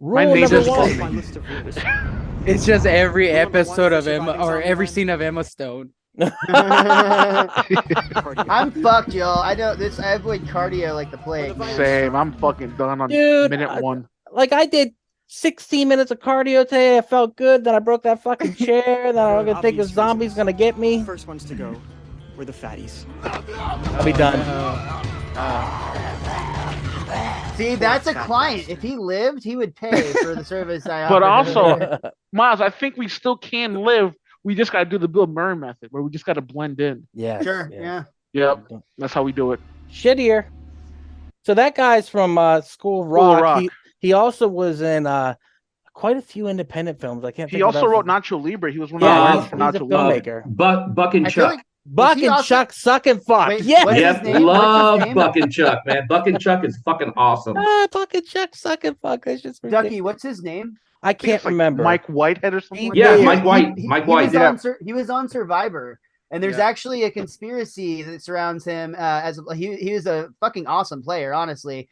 Rule number one. My list of rules. It's just every episode of Emma or every scene of Emma Stone. I'm fucked, y'all. I avoid cardio like the plague. Man. Same. I'm fucking done on minute one. Like I did 16 minutes of cardio today. I felt good. Then I broke that fucking chair. Then I'm gonna think a zombie's gonna get me. First ones to go were the fatties. I'll be done. See, that's a client. If he lived, he would pay for the service I offer. But also, Miles, I think we still can live. We just got to do the Bill Murray method, where we just got to blend in. Yeah. Sure. Yeah. Yep. That's how we do it. Shittier. So that guy's from School of Rock. He also was in quite a few independent films. I can't. He also wrote Nacho Libre. He was one of the writers for Nacho Libre. Buck and Chuck. Buck and Chuck suck and fuck. Wait, Yep, love Buck and Chuck, man. Buck and Chuck is fucking awesome. Buck and Chuck suck and fuck. That's just ridiculous. Ducky, what's his name? I can't remember. Mike Whitehead or something. Like Yeah, that? Mike White. Mike White. He was on Survivor, and there's actually a conspiracy that surrounds him. He was a fucking awesome player, honestly.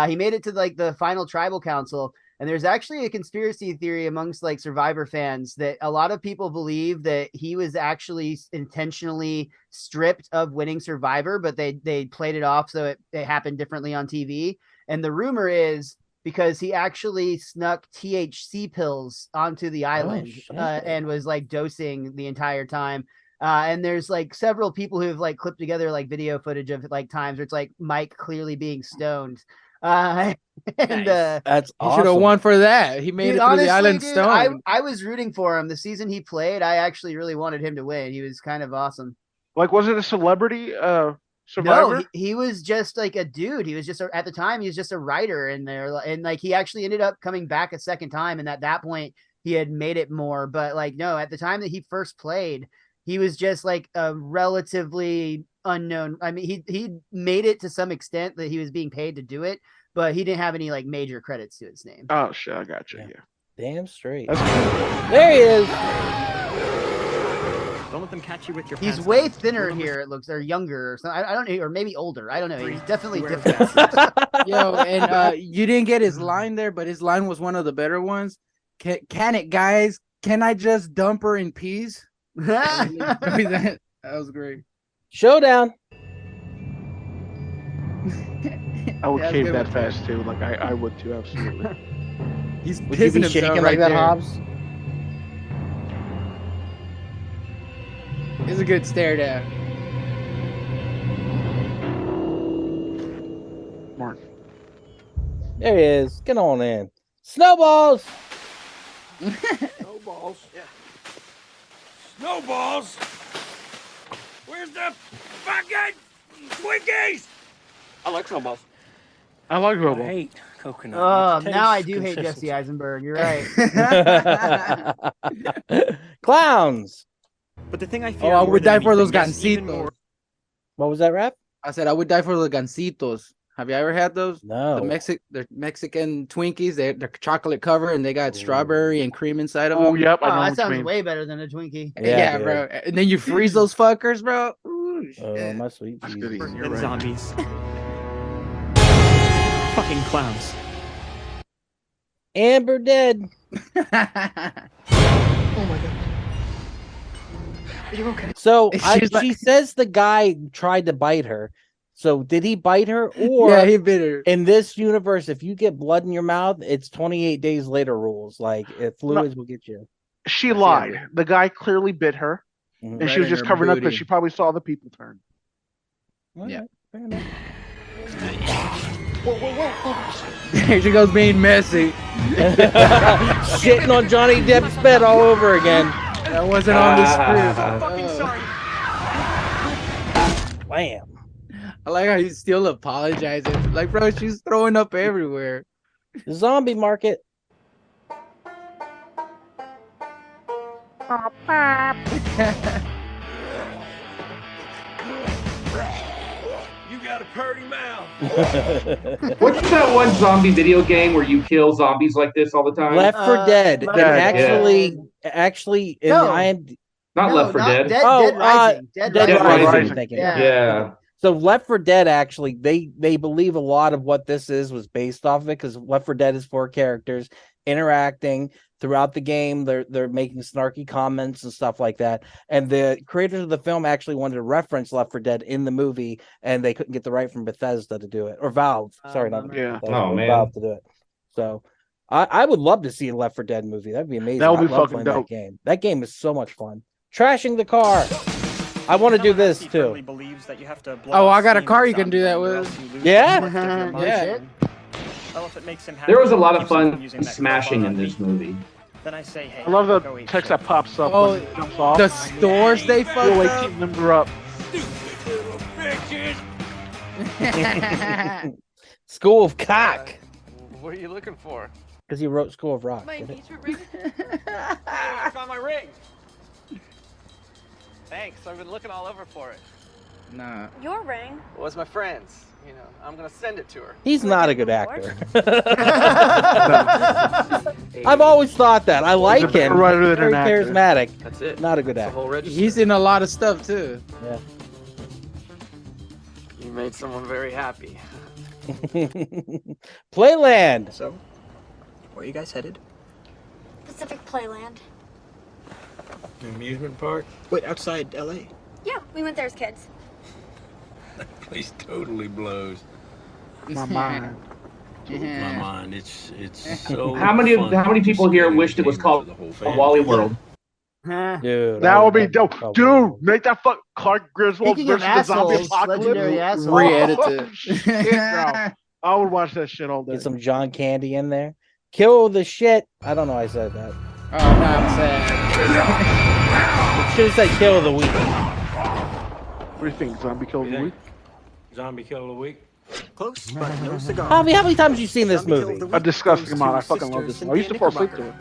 He made it to like the final tribal council, and there's actually a conspiracy theory amongst like Survivor fans that a lot of people believe that he was actually intentionally stripped of winning Survivor, but they played it off so it happened differently on TV. And the rumor is because he actually snuck THC pills onto the island and was like dosing the entire time. And there's like several people who've like clipped together like video footage of like times where it's like Mike clearly being stoned. That's awesome. He should have won for that. He made it to the island stoned. I was rooting for him the season he played. I actually really wanted him to win. He was kind of awesome. Like, was it a celebrity Survivor? No, he was just like a dude. He was just at the time he was just a writer in there, and like he actually ended up coming back a second time, and at that point he had made it more. But like no, at the time that he first played, he was just like a relatively unknown. I mean, he made it to some extent that he was being paid to do it, but he didn't have any like major credits to his name. Oh shit, I got you. Yeah. Damn straight. That's cool. There he is. Don't let them catch you with your. He's way thinner here. It looks, or younger, or something. I don't know, or maybe older. I don't know. He's definitely different. Yo, and you didn't get his line there, but his line was one of the better ones. Can it, guys? Can I just dump her in peas? That was great. Showdown. I would cave that fast too. Like I would too, absolutely. He's Would you be shaking like that, Hobbs? It's a good stare down. Mark. There he is. Get on in. Snowballs. Snowballs. Yeah. Snowballs. Where's the fucking Twinkies? I like snowballs. I like I Robo. hate coconut. Oh, Taste, now I do hate consistency. Jesse Eisenberg. You're right. Clowns. But the thing I fear I more would than die for those anything, yes, even gancitos. more- What was that, Rap? I said I would die for the gancitos. Have you ever had those? No. They're Mexican Twinkies. They're chocolate covered and they got strawberry and cream inside of them. Oh, yep. I know Oh, what that you sounds mean. way better than a Twinkie. Yeah, dude. bro. And then you freeze those fuckers, bro. Ooh, Oh, shit. my sweet That's Jesus. good eating. You're and right. zombies. Fucking clowns. Amber dead. So She's she says the guy tried to bite her. So did he bite her? Or Yeah, he bit her. in this universe, if you get blood in your mouth, it's 28 days later rules. Like fluids will get you. She lied. The guy clearly bit her, Mhm. and she was Right in just her covering up because booty. she probably saw the people turn. Yeah. Fair enough. Here she goes being messy. Shitting on Johnny Depp's bed all over again. That wasn't on the script. Blam. I like how he's still apologizing. Like, bro, she's throwing up everywhere. Zombie market. You got a purty mouth. What's that one zombie video game where you kill zombies like this all the time? Left 4 Dead. Left And 4 actually, in No. Not Left 4 Dead. Dead Oh, Rising. Dead Dead Rising. Rising. Thinking. Yeah. So Left 4 Dead, actually, they believe a lot of what this was based off of it, because Left 4 Dead is 4 characters interacting throughout the game. They're making snarky comments and stuff like that. And the creators of the film actually wanted to reference Left 4 Dead in the movie, and they couldn't get the right from Bethesda to do it, or Valve. Sorry, not yeah. Bethesda, Oh, man. Valve to do it. So I would love to see a Left 4 Dead movie. That'd be amazing. That would be I love fucking playing dope. That game. That game is so much fun. Trashing the car. I want to do this too. Oh, I got a car you can do that with. Yeah? Yeah. There was a lot of fun smashing in this movie. Then I say, hey, I love the text that pops up Oh, when it jumps off. the stores they fucked You'll up. keep number up. School of Cock. What are you looking for? Because he wrote School of Rock. My Get it? engagement ring? Hey, I found my ring. Thanks. I've been looking all over for it. Nah. Your ring? It was my friend's. You know, I'm gonna send it to her. He's not a good actor. I've always thought that. I like He's a better him. writer He's than very an actor. charismatic. That's it. Not a good The actor. whole register. He's in a lot of stuff too. Yeah. You made someone very happy. Playland. So, where are you guys headed? Pacific Playland. Amusement park? Wait, outside LA? Yeah, we went there as kids. That place totally blows My mind. my mind. It's so. How many fun people to here stay wished it was engaged called with the whole a family. Wally World? Dude. That would be dope. Oh, Dude, make that fuck Clark Griswold Speaking of versus the zombie assholes, apocalypse. legendary assholes. Re-edit Oh, it. shit, bro. I would watch that shit all day. Get some John Candy in there. Kill the shit. I don't know why I said that. Oh, no, I'm sad. It should have said kill of the week. What do you think? Zombie Kill of the Week? Zombie kill of the week. Close, but no cigar. Javi, how many times have you seen this movie? A disgusting amount. I fucking love this. I used to fall asleep to it.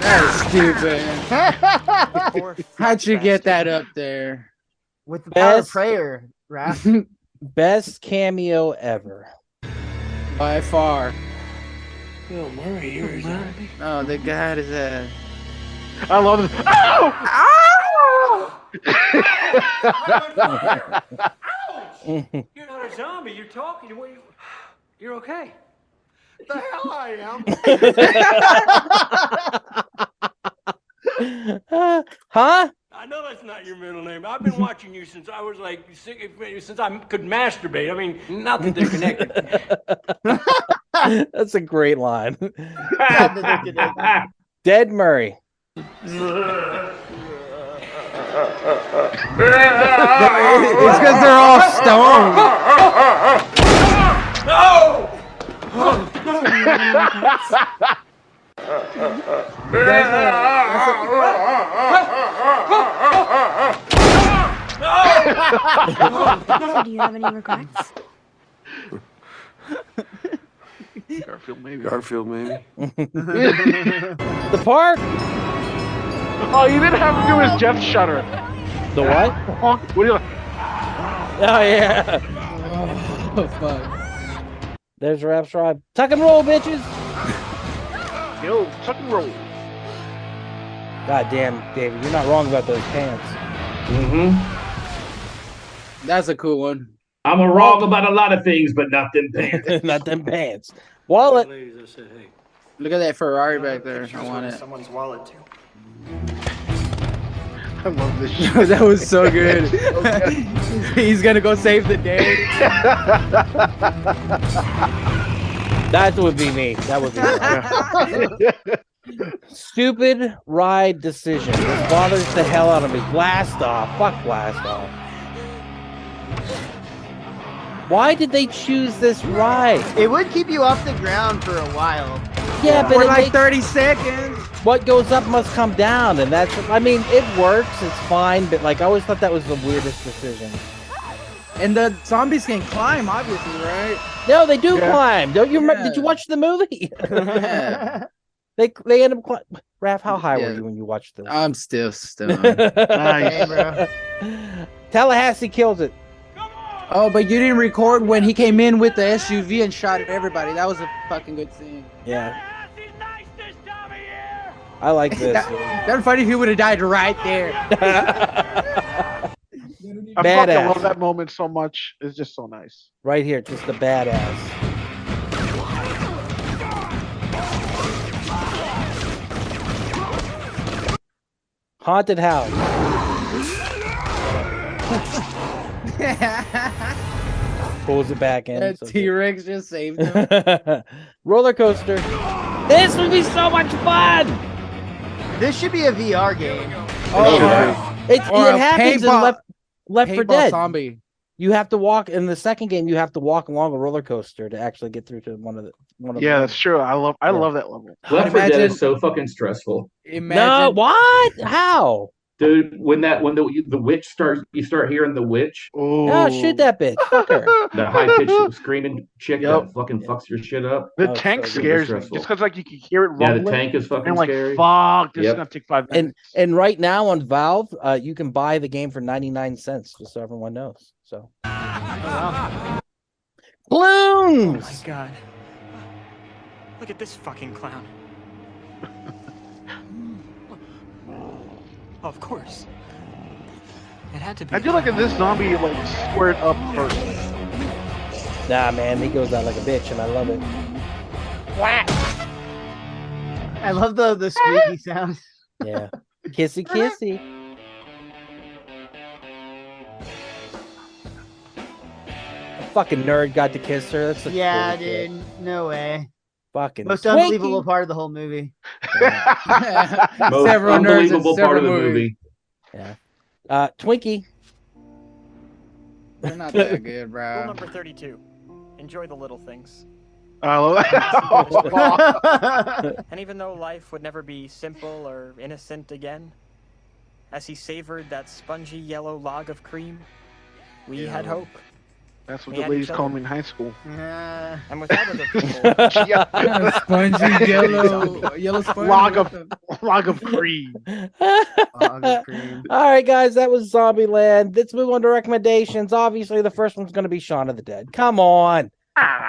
That's stupid. How'd you get that up there? With the power of Best- prayer, Raph. Best cameo ever. By far. Bill Murray, you're a zombie. Oh, they got his ass. I love this. Ow! You're not a zombie. You're talking. You're okay. The hell I am. Huh? I know that's not your middle name. I've been watching you since I was like since I could masturbate. I mean, not that they're connected. That's a great line. Dead Murray. It's because they're all stoned. So do you have any regrets? Garfield, maybe. Garfield, maybe. The park. Oh, you didn't have to do his Jeff Shutter. The what? What do you like? Oh yeah. Oh, fuck. There's Rap's Tribe. Tuck and roll, bitches. Yo, tuck and roll. God damn, David, you're not wrong about those pants. Mm-hmm. That's a cool one. I'm wrong about a lot of things, but not them pants. Not them pants. Wallet. Ladies, I said, hey. Look at that Ferrari back there. I want it. Someone's wallet too. I love this shit. That was so good. He's gonna go save the day. That would be me. That would be me. Stupid ride decision. This bothers the hell out of me. Blast off. Fuck blast off. Why did they choose this ride? It would keep you off the ground for a while. Yeah, but For it like makes- 30 seconds. what goes up must come down, and that's, I mean, it works, it's fine, but like I always thought that was the weirdest decision. And the zombies can climb, obviously, right? No, they do climb. Don't you remember? Yeah. Did you watch the movie? Yeah. They end up climbing. Raph, how high Yeah. were you when you watched this? I'm still Hey, bro. Tallahassee kills it. Oh, but you didn't record when he came in with the SUV and shot at everybody. That was a fucking good scene. Yeah. I like this. That'd be funny if he would have died right there. I fucking Badass. love that moment so much. It's just so nice. Right here, just the badass. Haunted house. Pulls it back in. That so T-Rex just saved him. good. Roller coaster. This would be so much fun. This should be a VR game. It Or a happens in paintball- Left 4 Paintball Dead. zombie. You have to walk in the second game. You have to walk along a roller coaster to actually get through to one of the. Yeah, that's true. I love that level. Left 4 Dead Imagine- is so fucking stressful. Imagine. No, what? How? Dude, when the witch starts, you start hearing the witch, Oh, shoot that bitch. Fuck her. the high pitched screaming chick Yep. that fucking fucks your shit up. The Oh, tank so scares me stressful. just because like you can hear it Yeah, rumbling. the tank is fucking and like scary. fuck, this is Yep. gonna take 5 minutes. And right now on Valve, you can buy the game for 99 cents, just so everyone knows. So balloons. Oh my god. Look at this fucking clown. Of course. It had to be. I do like that this zombie like squared up first. Nah, man, he goes out like a bitch, and I love it. Whack. I love the squeaky sound. Yeah, kissy kissy. A fucking nerd got to kiss her. That's a Yeah, cool shit. dude. No way. Fucking Most Twinkie. unbelievable part of the whole movie. Most Several nerds in unbelievable part of the several movie. Yeah. Twinkie. They're not that good, Rule bro. number 32. Enjoy the little things. I love that. And even though life would never be simple or innocent again, as he savored that spongy yellow log of cream, we had hope. That's what We the had ladies each other. called me in high school. And without other people, Yeah. Spongy yellow sponge. Log of cream. Log of cream. All right, guys, that was Zombieland. Let's move on to recommendations. Obviously, the first one's going to be Shaun of the Dead. Come on.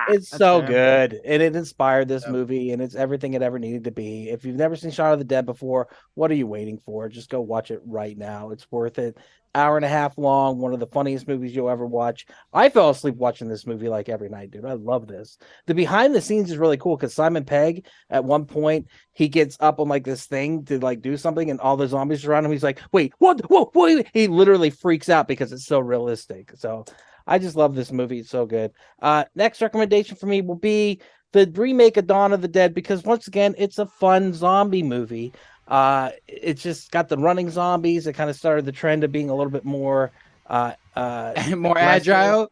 It's so fair. good. And it inspired this movie, and it's everything it ever needed to be. If you've never seen Shaun of the Dead before, what are you waiting for? Just go watch it right now. It's worth it. Hour and a half long, one of the funniest movies you'll ever watch. I fell asleep watching this movie like every night, dude. I love this. The behind the scenes is really cool because Simon Pegg, at one point, he gets up on like this thing to like do something, and all the zombies around him. He's like, "Wait, what? Whoa, wait!" He literally freaks out because it's so realistic. So I just love this movie. It's so good. Next recommendation for me will be the remake of Dawn of the Dead because once again, it's a fun zombie movie. It's just got the running zombies. It kind of started the trend of being a little bit more More aggressive. agile.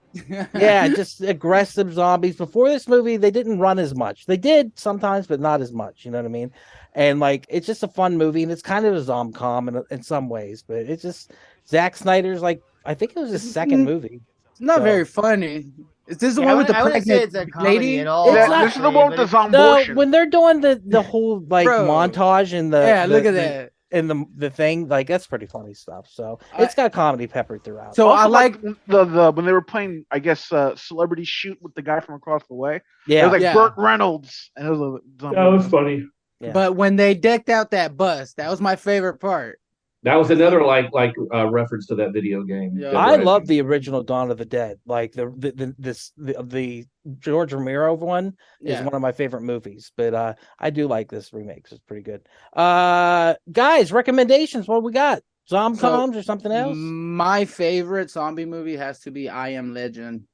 Yeah, just aggressive zombies. Before this movie, they didn't run as much. They did sometimes, but not as much. You know what I mean? And like, it's just a fun movie, and it's kind of a zom-com in some ways. But it's just Zack Snyder's like, I think it was his second movie. It's not So- very funny. Is this the Yeah, one with the I wouldn't say pregnant it's a comedy lady? at all. It's not- This is the one with the No, zombie. when they're doing the whole like Bro. montage and the Yeah, look the- at that. and the thing, like that's pretty funny stuff. So it's got comedy peppered throughout. So I Also, like the when they were playing, I guess, Celebrity Shoot with the guy from across the way. It yeah, was like Yeah. Burt Reynolds, and it was a zombie. That was funny. Yeah. But when they decked out that bus, that was my favorite part. That was another reference to that video game. Yeah. Dead I Rising. love the original Dawn of the Dead. Like the George Romero one is Yeah. one of my favorite movies. But I do like this remake. It's pretty good. Guys, recommendations. What we got? Zomcoms or something else? My favorite zombie movie has to be I Am Legend.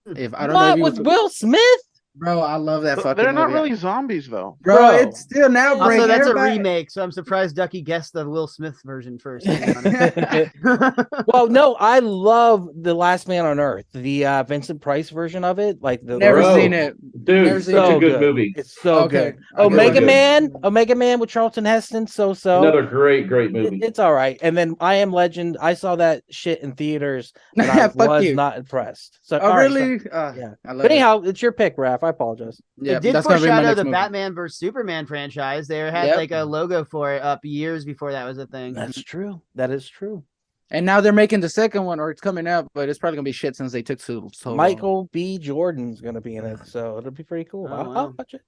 If I don't know What if you with Will Smith? Bro, I love that fucking They're not movie. really zombies though. Bro, it's still now Also, bringing that's everybody- a remake, so I'm surprised Ducky guessed the Will Smith version first. To be honest. Well, no, I love The Last Man on Earth, the Vincent Price version of it. Like the Never seen it. Dude, Never such seen a it. good movie. It's so Okay. good. I'll give it Omega a- Man, Omega Man with Charlton Heston. So Another great movie. It's all right. And then I Am Legend. I saw that shit in theaters, and I Fuck was you. not impressed. So, Oh, all right, so- really? yeah. I love But anyhow, it's your pick, Raph. I apologize. Yeah, it did that's gonna be my foreshadow next the movie. Batman vs Superman franchise. They had Yep. like a logo for it up years before that was a thing. That's true. That is true. And now they're making the second one, or it's coming out, but it's probably gonna be shit since they took so long. Michael B. Jordan's going to be in it, so it'll be pretty cool. Oh, I'll wow. watch it.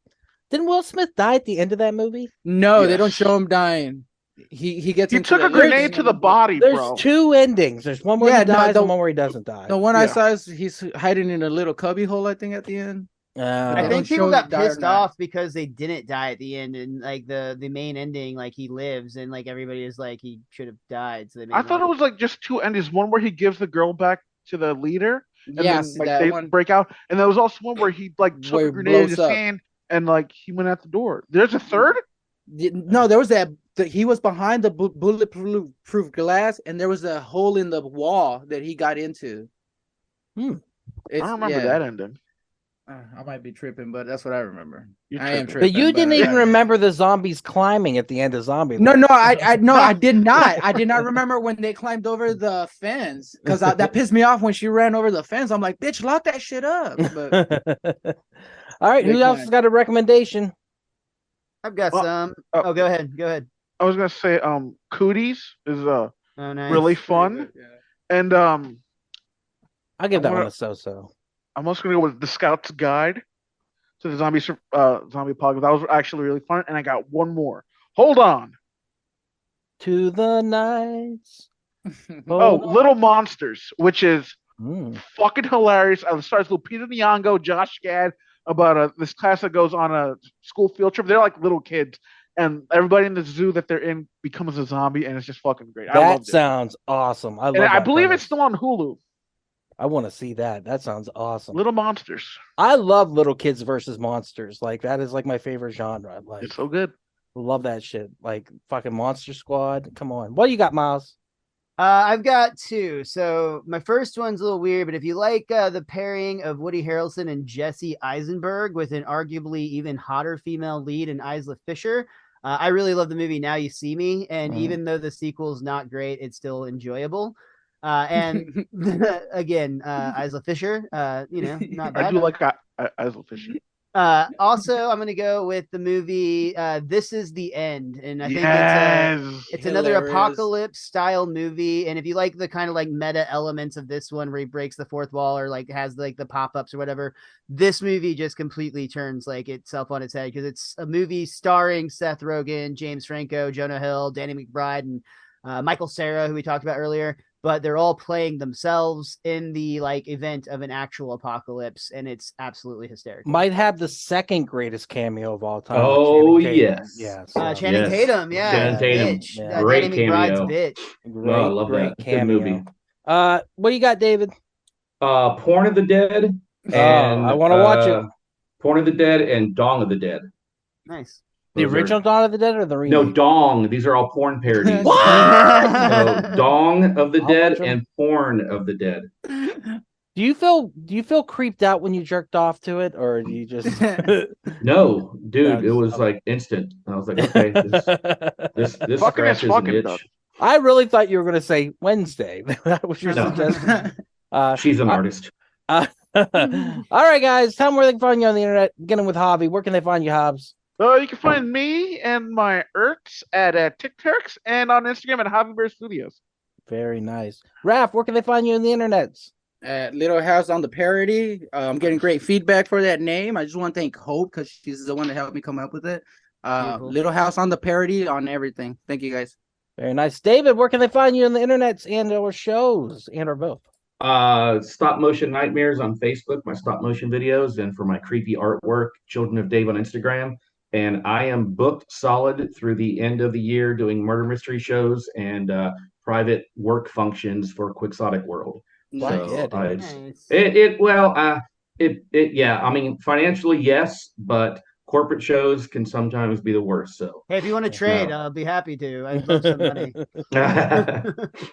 Didn't Will Smith die at the end of that movie? No, they Yes. don't show him dying. He gets He into took the- a grenade to the body, There's bro. two endings. There's one where Yeah, he no, dies the- and one where he doesn't die. The one I Yeah. saw is he's hiding in a little cubby hole, I think, at the end. Uh, They I don't think people show got he died or pissed not. off because they didn't die at the end, and like the main ending, like he lives, and like everybody is like he should have died. So they made I thought it one. was like just two endings. One where he gives the girl back to the leader, and Yeah, then see like that they one. break out. And there was also one where he like took Where a he grenade in blows his up. hand and like he went out the door. There's a third. No, there was he was behind the bulletproof glass, and there was a hole in the wall that he got into. I don't remember that ending. I might be tripping, but that's what I remember. You're I am tripping. tripping. but you didn't I- even remember the zombies climbing at the end of Zombieland. No, I did not. I did not remember when they climbed over the fence because that pissed me off when she ran over the fence. I'm like, bitch, lock that shit up. But All right, They who else climbed. has got a recommendation? I've got Well, some. uh, Oh, go ahead. Go ahead. I was gonna say Cooties is Oh, nice. really fun, and I'll give that I'm one gonna- a so-so. I'm also gonna go with The Scout's Guide to the zombie apocalypse. That was actually really fun, and I got one more. Hold on. To the nights. Oh, Little Monsters, which is Mm. fucking hilarious. It stars Lupita Nyong'o, Josh Gad, about this class that goes on a school field trip. They're like little kids, and everybody in the zoo that they're in becomes a zombie, and it's just fucking great. I That loved it. sounds awesome. I love And I that believe premise. it's still on Hulu. I want to see that. That sounds awesome. Little Monsters. I love little kids versus monsters. Like that is like my favorite genre. Like It's so good. love that shit. Like fucking Monster Squad. Come on. What do you got, Miles? I've got two. So my first one's a little weird, but if you like the pairing of Woody Harrelson and Jesse Eisenberg with an arguably even hotter female lead in Isla Fisher, I really love the movie Now You See Me. And even though the sequel's not great, it's still enjoyable. And again, Isla Fisher, not bad. I do like Isla Fisher. Also, I'm gonna go with the movie This Is the End, and I think Yes. it's another Hilarious. apocalypse style movie. And if you like the kind of like meta elements of this one, where he breaks the fourth wall or like has like the pop ups or whatever, this movie just completely turns like itself on its head because it's a movie starring Seth Rogen, James Franco, Jonah Hill, Danny McBride, and Michael Cera, who we talked about earlier. But they're all playing themselves in the like event of an actual apocalypse, and it's absolutely hysterical. Might have the second greatest cameo of all time. with Oh, Channing Tatum. yes. Yeah. Channing Yes. Tatum, yeah, Channing Tatum. bitch. Yeah. Great Danny McBride's cameo. bitch. Great, Oh, I love great that. Good cameo. movie. What do you got, David? Porn of the Dead. And I want to watch it. Porn of the Dead and Dong of the Dead. Nice. The Those are- original Dawn of the Dead or the remake? No, Dong. These are all porn parodies. What? So, Dong of the I'll Dead watch 'em. and Porn of the Dead. Do you feel creeped out when you jerked off to it, or do you just No, dude, That's- it was like instant. I was like, okay, this Fucking is scratches an fucking itch. done. I really thought you were going to say Wednesday. That was your No. suggestion. She's an artist. All right, guys. Tell them where they can find you on the internet. Beginning with Hobby. Where can they find you, Hobbs? You can find me and my Erks at TikToks and on Instagram at Hobby Bear Studios. Very nice. Raph, where can they find you on the internets? At Little House on the Parody. I'm getting great feedback for that name. I just want to thank Hope because she's the one that helped me come up with it. Beautiful. Little House on the Parody on everything. Thank you guys. Very nice. David, where can they find you on the internets and or shows and or both? Stop Motion Nightmares on Facebook, my stop motion videos, and for my creepy artwork, Children of Dave on Instagram. And I am booked solid through the end of the year doing murder mystery shows and private work functions for Quixotic World. Like So it. I- Nice. Yeah. I mean, financially, yes, but corporate shows can sometimes be the worst. So Hey, if you want to trade, no. I'll be happy to. I'd love some money.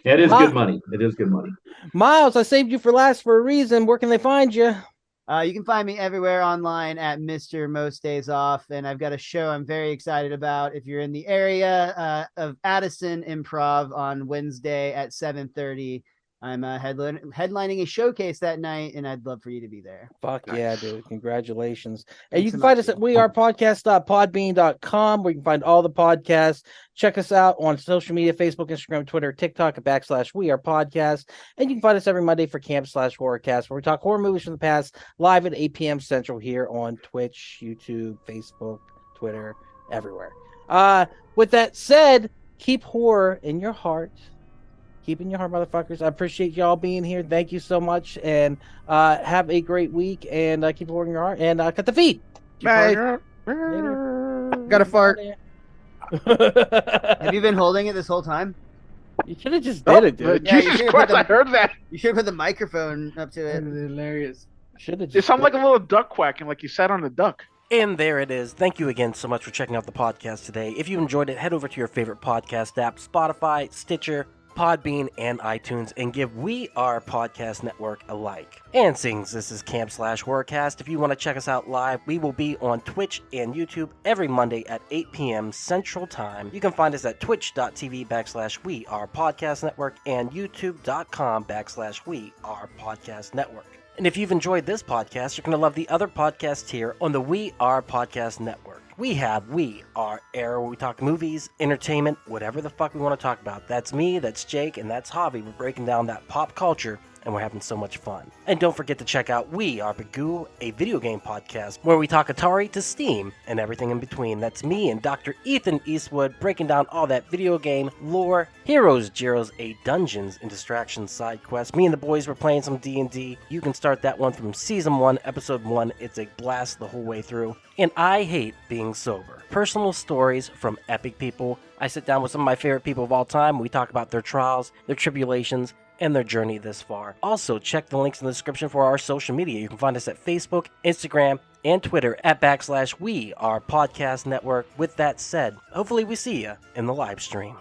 It is good money. It is good money. Miles, I saved you for last for a reason. Where can they find you? You can find me everywhere online at Mr. Most Days Off, and I've got a show I'm very excited about. If you're in the area of Addison Improv on Wednesday at 7:30, I'm headlining a showcase that night, and I'd love for you to be there. Fuck yeah, dude. Congratulations. And Thanks you so can find much, us at Ian. wearepodcast.podbean.com where you can find all the podcasts. Check us out on social media, Facebook, Instagram, Twitter, TikTok at /wearepodcast. And you can find us every Monday for Camp/Horrorcast, where we talk horror movies from the past live at 8 p.m. Central here on Twitch, YouTube, Facebook, Twitter, everywhere. With that said, keep horror in your heart. Keep in your heart, motherfuckers. I appreciate y'all being here. Thank you so much. And have a great week. And keep horror in your heart. And cut the feed. Bye. Got a fart. Have you been holding it this whole time? You should have just did it, dude. Yeah, Jesus Christ, I heard that. You should put the microphone up to it. Hilarious. Should have. It sounded like a little duck quacking, like you sat on a duck. And there it is. Thank you again so much for checking out the podcast today. If you enjoyed it, head over to your favorite podcast app, Spotify, Stitcher, Podbean, and iTunes, and give We Are Podcast Network a like. And since this is Camp/Horrorcast, if you want to check us out live, we will be on Twitch and YouTube every Monday at 8 p.m. Central Time. You can find us at twitch.tv/We Are Podcast Network and youtube.com/We Are Podcast Network. And if you've enjoyed this podcast, you're going to love the other podcasts here on the We Are Podcast Network. We have We Are Air, where we talk movies, entertainment, whatever the fuck we want to talk about. That's me, that's Jake, and that's Javi. We're breaking down that pop culture, and we're having so much fun. And don't forget to check out We Are Bagu, a video game podcast, where we talk Atari to Steam and everything in between. That's me and Dr. Ethan Eastwood breaking down all that video game lore, heroes, Gyros, a Dungeons and Distractions side quest. Me and the boys were playing some D&D. You can start that one from Season 1, Episode 1. It's a blast the whole way through. And I hate being sober. Personal stories from epic people. I sit down with some of my favorite people of all time. We talk about their trials, their tribulations, and their journey this far. Also, check the links in the description for our social media. You can find us at Facebook, Instagram, and Twitter at /We Are Podcast Network. With that said, hopefully we see you in the live stream.